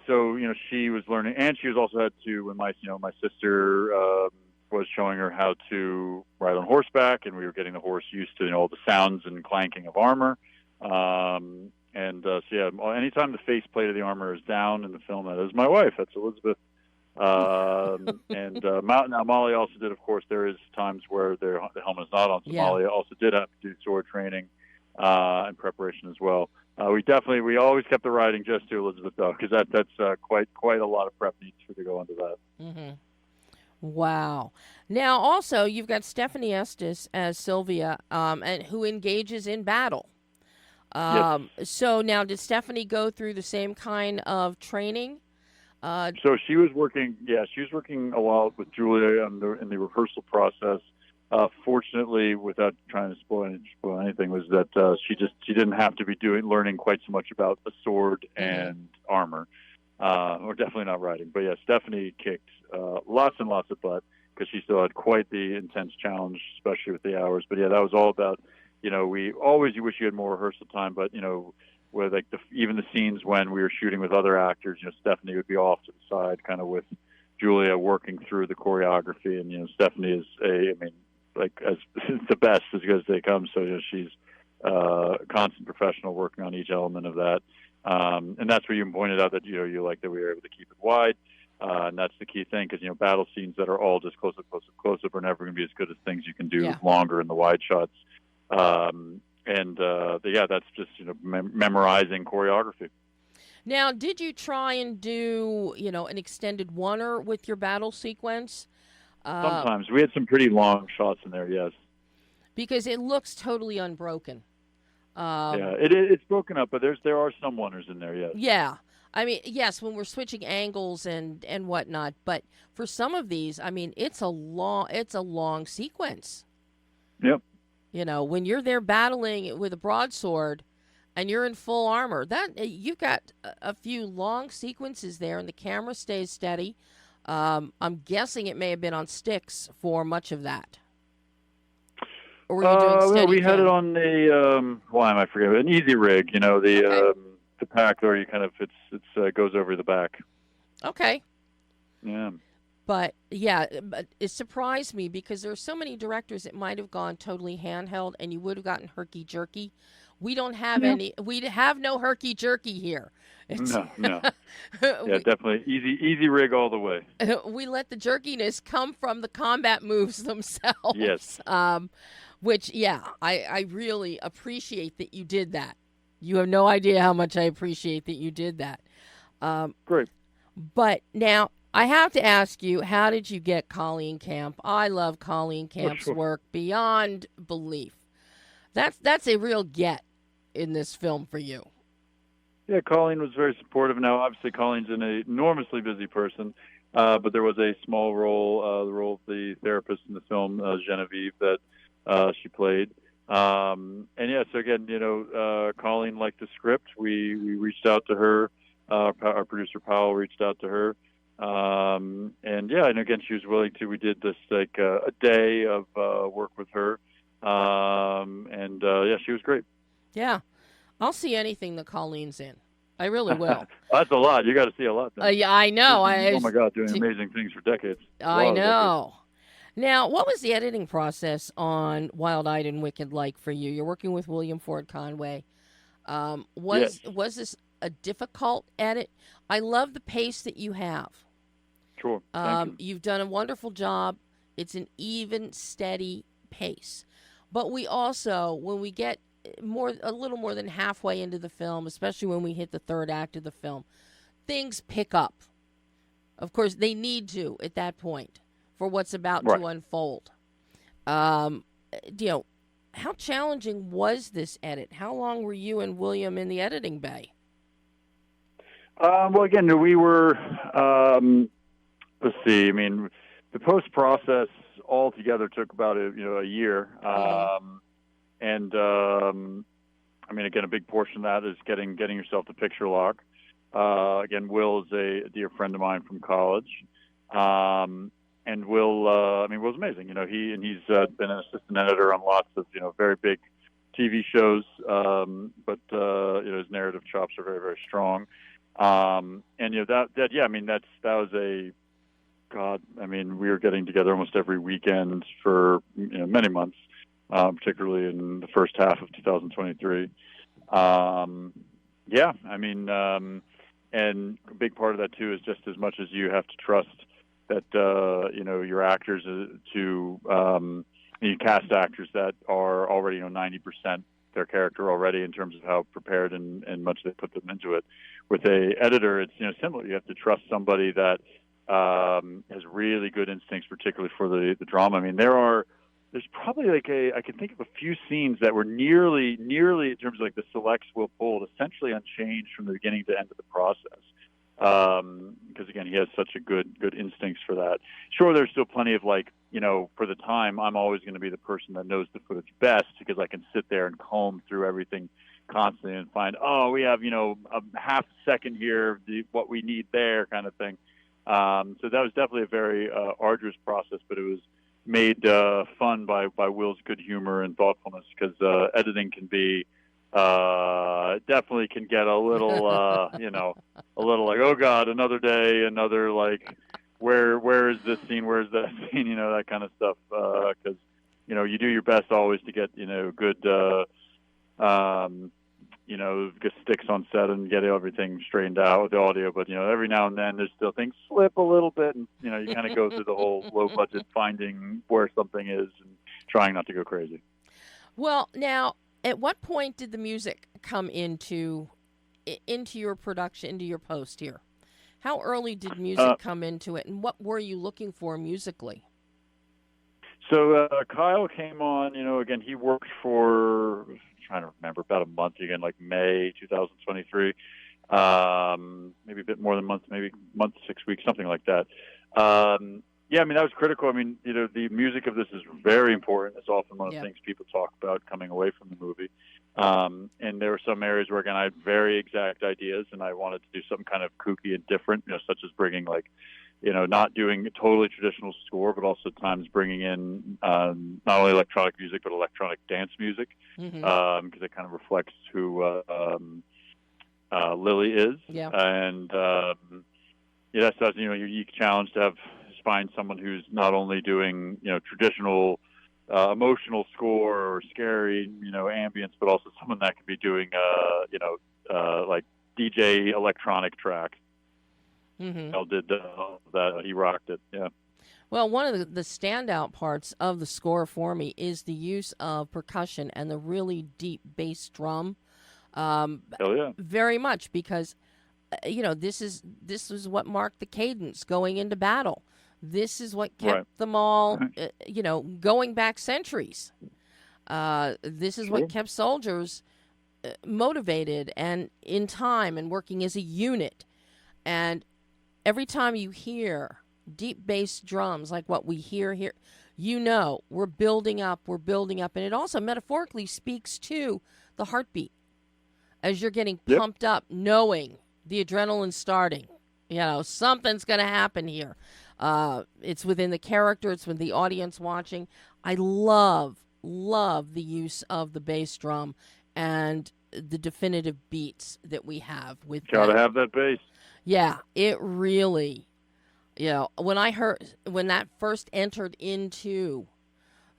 so she was learning, and she was also had to when my sister was showing her how to ride on horseback, and we were getting the horse used to all the sounds and clanking of armor. Anytime the faceplate of the armor is down in the film, that is my wife. That's Elizabeth. Now Molly also did, of course, there is times where the helmet is not on, so Molly also did have to do sword training and preparation as well. We always kept the riding just to Elizabeth, though, because that's quite a lot of prep needs to go into that. Mm-hmm. Wow. Now, also, you've got Stephanie Estes as Sylvia, and who engages in battle. Yes. So now, did Stephanie go through the same kind of training? So she was working. Yeah, she was working a lot with Julia in the rehearsal process. Fortunately, without trying to spoil anything, was that she didn't have to be learning quite so much about the sword and armor, or definitely not riding. But yeah, Stephanie kicked lots and lots of butt because she still had quite the intense challenge, especially with the hours. But yeah, that was all about. We always wish you had more rehearsal time, but where even the scenes when we were shooting with other actors, Stephanie would be off to the side, kind of with Julia working through the choreography, and Stephanie is as the best as good as they come. So she's a constant professional working on each element of that, and that's where you pointed out that you like that we were able to keep it wide, and that's the key thing because battle scenes that are all just close up are never going to be as good as things you can do longer in the wide shots. That's just memorizing choreography. Now, did you try and do an extended oneer with your battle sequence? Sometimes we had some pretty long shots in there, yes. Because it looks totally unbroken. It's broken up, but there are some oneers in there, yes. Yeah. I mean, yes, when we're switching angles and whatnot, but for some of these, it's a long sequence. Yep. When you're there battling with a broadsword and you're in full armor, that you've got a few long sequences there, and the camera stays steady. I'm guessing it may have been on sticks for much of that. Or were you doing steady? We had it on the why am I forgetting? An easy rig, the pack where you kind of it goes over the back. Okay. Yeah. But it surprised me because there are so many directors that might have gone totally handheld, and you would have gotten herky jerky. We don't have any. We have no herky jerky here. No. Yeah, definitely easy rig all the way. We let the jerkiness come from the combat moves themselves. Yes. Which I really appreciate that you did that. You have no idea how much I appreciate that you did that. Great. But now, I have to ask you, how did you get Colleen Camp? I love Colleen Camp's work beyond belief. That's a real get in this film for you. Yeah, Colleen was very supportive. Now, obviously, Colleen's an enormously busy person, but there was a small role, the role of the therapist in the film, Genevieve, that she played. So again, Colleen liked the script. We reached out to her. Our producer Powell reached out to her. And again, she was willing to. We did this a day of work with her, she was great. Yeah, I'll see anything that Colleen's in. I really will. That's a lot. You got to see a lot. Yeah, I know. Oh my God, doing amazing things for decades. I know. Now, what was the editing process on Wild-Eyed and Wicked like for you? You're working with William Ford Conway. Was this a difficult edit? I love the pace that you have. Sure. Thank you. You've done a wonderful job. It's an even, steady pace. But we also, when we get a little more than halfway into the film, especially when we hit the third act of the film, things pick up. Of course, they need to at that point for what's about to unfold. How challenging was this edit? How long were you and William in the editing bay? Well, again, we were. Let's see. I mean, the post process altogether took about a year, I mean, again, a big portion of that is getting yourself to picture lock. Again, Will is a dear friend of mine from college. And Will, I mean, Will's amazing. You know, he's been an assistant editor on lots of, you know, very big TV shows. But you know, his narrative chops are very, very strong. And you know, yeah, I mean, that was God, I mean, we were getting together almost every weekend for, you know, many months, particularly in the first half of 2023. Yeah, I mean, and a big part of that too is just as much as you have to trust that you know, your actors you cast actors that are already, you know, 90% their character already in terms of how prepared and much they put them into it. With a editor, it's, you know, similar. You have to trust somebody that has really good instincts, particularly for the drama. I mean, there's probably I can think of a few scenes that were nearly in terms of like the selects Will pulled, essentially unchanged from the beginning to end of the process. Because again, he has such a good instincts for that. Sure, there's still plenty of, like, you know, for the time, I'm always going to be the person that knows the footage best because I can sit there and comb through everything constantly and find, oh, we have, you know, a half second here, what we need there, kind of thing. So that was definitely a very arduous process, but it was made fun by Will's good humor and thoughtfulness, because editing can be definitely can get a little you know, a little like, oh God, another day, another, like, where is this scene, where's that scene, you know, that kind of stuff, because you know, you do your best always to get, you know, good you know, get sticks on set and get everything straightened out with the audio. But, you know, every now and then there's still things slip a little bit, and, you know, you kind of go through the whole low budget finding where something is and trying not to go crazy. Well, now, at what point did the music come into your production, into your post here? How early did music come into it, and what were you looking for musically? So Kyle came on, you know, again, he worked for, I'm trying to remember, about a month, again, like May 2023, maybe a bit more than a month, maybe a month, 6 weeks, something like that. Yeah, I mean, that was critical. I mean, you know, the music of this is very important. It's often one of the things people talk about coming away from the movie. And there were some areas where, again, I had very exact ideas, and I wanted to do something kind of kooky and different, you know, such as bringing, like, you know, not doing a totally traditional score, but also at times bringing in not only electronic music, but electronic dance music, because it kind of reflects who Lily is. Yeah. And, yeah, that's, you know, a unique challenge to find someone who's not only doing, you know, traditional emotional score or scary, you know, ambience, but also someone that could be doing, you know, like DJ electronic tracks. Al did that. He rocked it. Yeah. Well, one of the standout parts of the score for me is the use of percussion and the really deep bass drum. Hell yeah. Very much, because you know, this is what marked the cadence going into battle. This is what kept them all, you know, going back centuries. This is what kept soldiers motivated and in time and working as a unit. And every time you hear deep bass drums like what we hear here, you know we're building up, and it also metaphorically speaks to the heartbeat as you're getting pumped up, knowing the adrenaline starting. You know, something's going to happen here. It's within the character, it's with the audience watching. I love the use of the bass drum and the definitive beats that we have with that. Gotta have that bass. Yeah, it really, you know, when that first entered into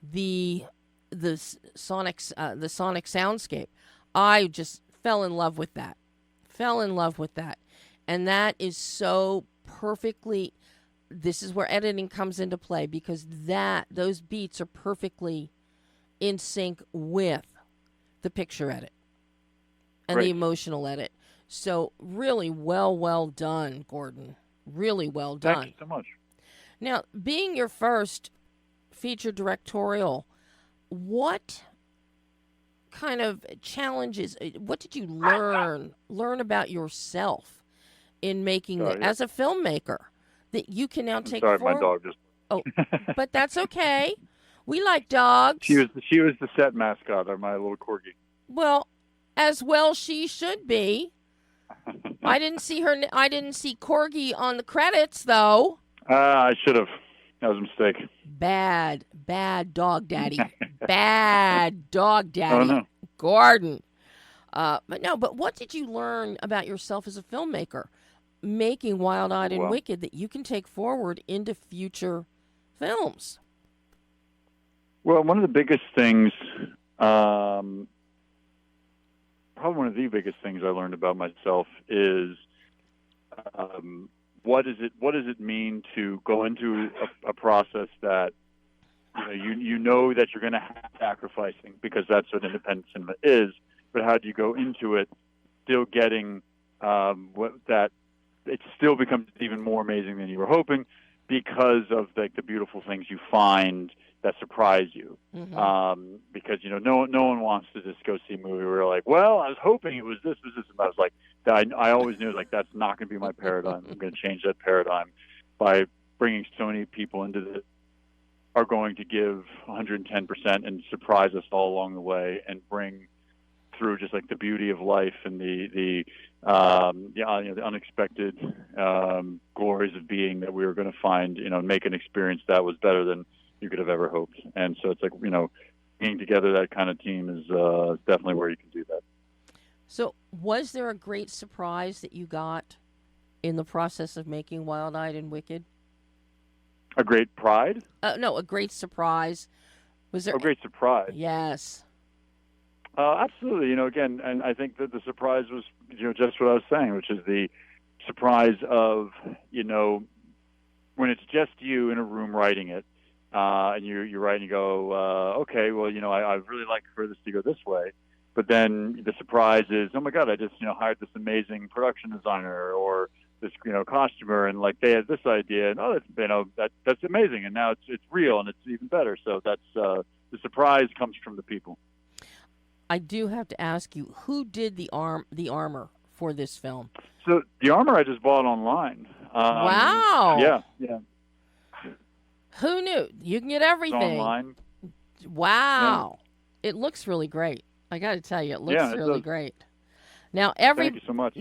the sonic soundscape, I just fell in love with that. And that is so perfectly, this is where editing comes into play, because those beats are perfectly in sync with the picture edit and the emotional edit. So really well done, Gordon. Really well done. Thank you so much. Now, being your first feature directorial, what kind of challenges, what did you learn about yourself in making as a filmmaker that you can now take forward? My dog just... Oh, but that's okay. We like dogs. She was the set mascot, or my little corgi. Well, As well she should be. I didn't see Corgi on the credits, though. I should have. That was a mistake. Bad dog daddy. Bad dog daddy. Oh, no. Gordon. But what did you learn about yourself as a filmmaker making Wild-Eyed and Wicked that you can take forward into future films? Well, one of the biggest things, probably one of the biggest things I learned about myself is what does it mean to go into a process that you know that you're going to have sacrificing, because that's what independent cinema is. But how do you go into it still getting it still becomes even more amazing than you were hoping, because of the beautiful things you find that surprise you. Mm-hmm. Because no one wants to just go see a movie where you're like, well, I was hoping it was this, and I was like, I always knew that's not going to be my paradigm. I'm going to change that paradigm by bringing so many people into this, are going to give 110% and surprise us all along the way, and bring through just the beauty of life and the unexpected glories of being that we were going to find, make an experience that was better than you could have ever hoped. And so it's being together, that kind of team is definitely where you can do that. So was there a great surprise that you got in the process of making Wild-Eyed and Wicked? A great pride? No, a great surprise. Was there a great surprise? Yes. Absolutely. Again, and I think that the surprise was, just what I was saying, which is the surprise of, when it's just you in a room writing it, and you write and you go, okay, well, I really like for this to go this way. But then the surprise is, oh my God, I just, hired this amazing production designer or this, costumer, and they had this idea, and that's amazing, and now it's real and it's even better. So that's the surprise comes from the people. I do have to ask you, who did the armor for this film? So the armor I just bought online. Wow. Yeah. Who knew? You can get everything. It's online. Wow. Yeah. It looks really great. I got to tell you, it looks really great. Now, thank you so much.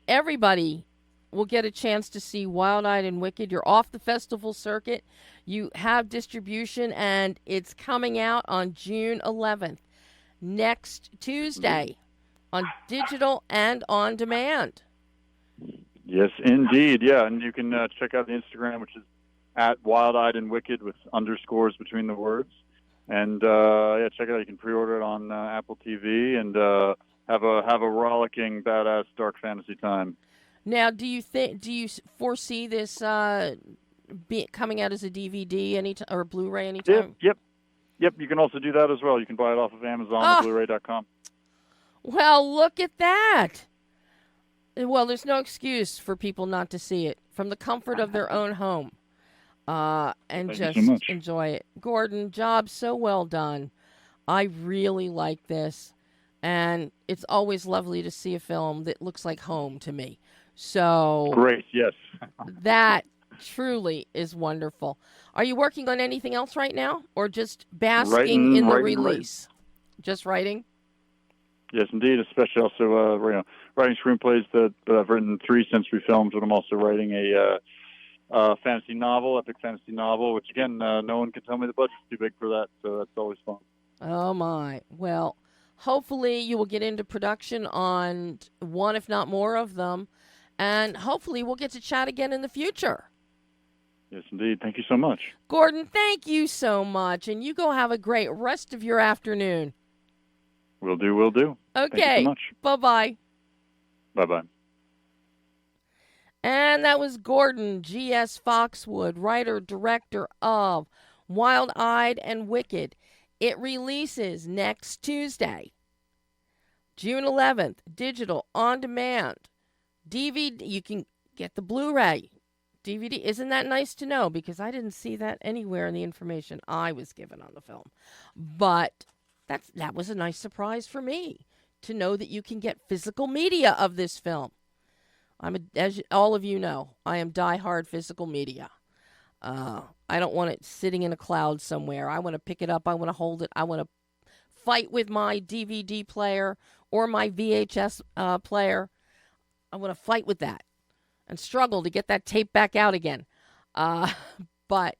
Everybody will get a chance to see Wild-Eyed and Wicked. You're off the festival circuit. You have distribution, and it's coming out on June 11th, next Tuesday, on digital and on demand. Yes, indeed. Yeah, and you can check out the Instagram, which is at Wild-Eyed and Wicked with underscores between the words. And check it out. You can pre-order it on Apple TV and have a rollicking, badass dark fantasy time. Now, do you foresee this coming out as a DVD or Blu-ray anytime? Yep. You can also do that as well. You can buy it off of Amazon or Blu-ray.com. Well, look at that. Well, there's no excuse for people not to see it from the comfort of their own home. And Thank just you so much. enjoy it. Gordon, job so well done. I really like this. And it's always lovely to see a film that looks like home to me. So great, yes. That truly is wonderful. Are you working on anything else right now, or just basking in the release? Just writing? Yes, indeed. Especially also writing screenplays that I've written 3 since we filmed, but I'm also writing a fantasy novel, epic fantasy novel, which again, no one can tell me the budget's too big for that, so that's always fun. Oh my. Well, hopefully you will get into production on one, if not more of them, and hopefully we'll get to chat again in the future. Yes, indeed. Thank you so much. Gordon, thank you so much, and you go have a great rest of your afternoon. Will do. Okay. Thank you so much. Bye-bye. Bye-bye. And that was Gordon G.S. Foxwood, writer, director of Wild-Eyed and Wicked. It releases next Tuesday, June 11th, digital, on demand, DVD. You can get the Blu-ray, DVD. Isn't that nice to know? Because I didn't see that anywhere in the information I was given on the film. But that was a nice surprise for me to know that you can get physical media of this film. As all of you know, I am diehard physical media. I don't want it sitting in a cloud somewhere. I want to pick it up. I want to hold it. I want to fight with my DVD player or my VHS player. I'm going to fight with that and struggle to get that tape back out again. But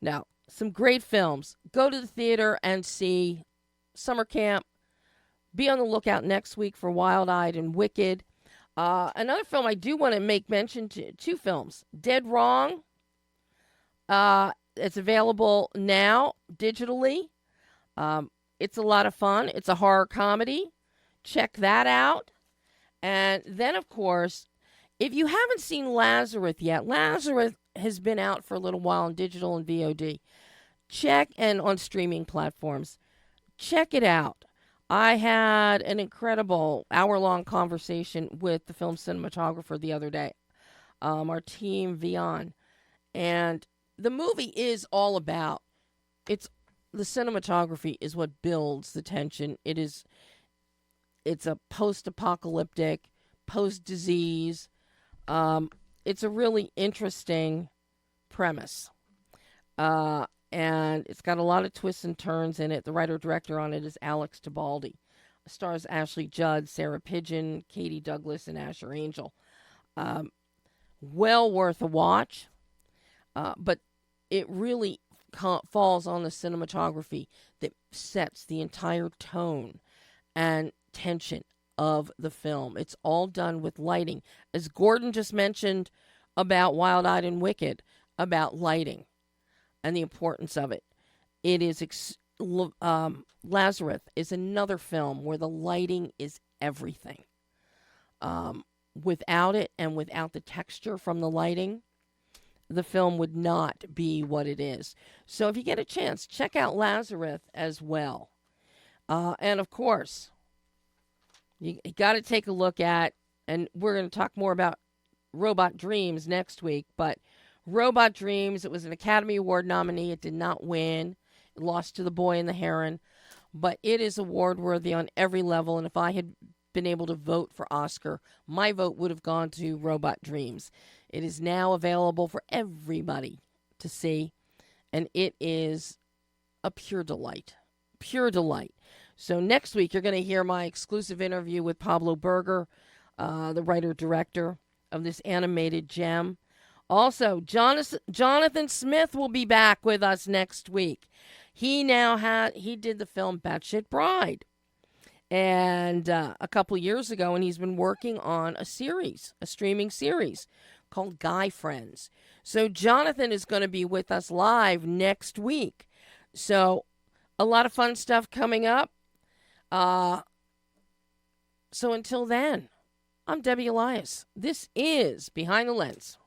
no, some great films. Go to the theater and see Summer Camp. Be on the lookout next week for Wild-Eyed and Wicked. Another film I do want to make mention to, two films. Dead Wrong. It's available now digitally. It's a lot of fun. It's a horror comedy. Check that out. And then, of course, if you haven't seen Lazarus yet, Lazarus has been out for a little while on digital and VOD. Check, and on streaming platforms. Check it out. I had an incredible hour-long conversation with the film cinematographer the other day, our team, Vion. And the movie is all about, the cinematography is what builds the tension. It's a post-apocalyptic, post-disease. It's a really interesting premise. And it's got a lot of twists and turns in it. The writer-director on it is Alex Tibaldi. It stars Ashley Judd, Sarah Pidgeon, Katie Douglas, and Asher Angel. Well worth a watch. But it really falls on the cinematography that sets the entire tone and tension of the film. It's all done with lighting. As Gordon just mentioned about Wild-Eyed and Wicked, about lighting and the importance of it. It is Lazarus is another film where the lighting is everything. Without it, and without the texture from the lighting, the film would not be what it is. So if you get a chance, check out Lazarus as well. And of course, you got to take a look at, and we're going to talk more about Robot Dreams next week, but Robot Dreams, it was an Academy Award nominee. It did not win. It lost to The Boy and the Heron. But it is award-worthy on every level, and if I had been able to vote for Oscar, my vote would have gone to Robot Dreams. It is now available for everybody to see, and it is a pure delight. Pure delight. So next week, you're going to hear my exclusive interview with Pablo Berger, the writer-director of this animated gem. Also, Jonathan Smith will be back with us next week. He did the film Batshit Bride, and a couple years ago, and he's been working on a streaming series called Guy Friends. So Jonathan is going to be with us live next week. So a lot of fun stuff coming up. So until then, I'm Debbie Elias. This is Behind the Lens.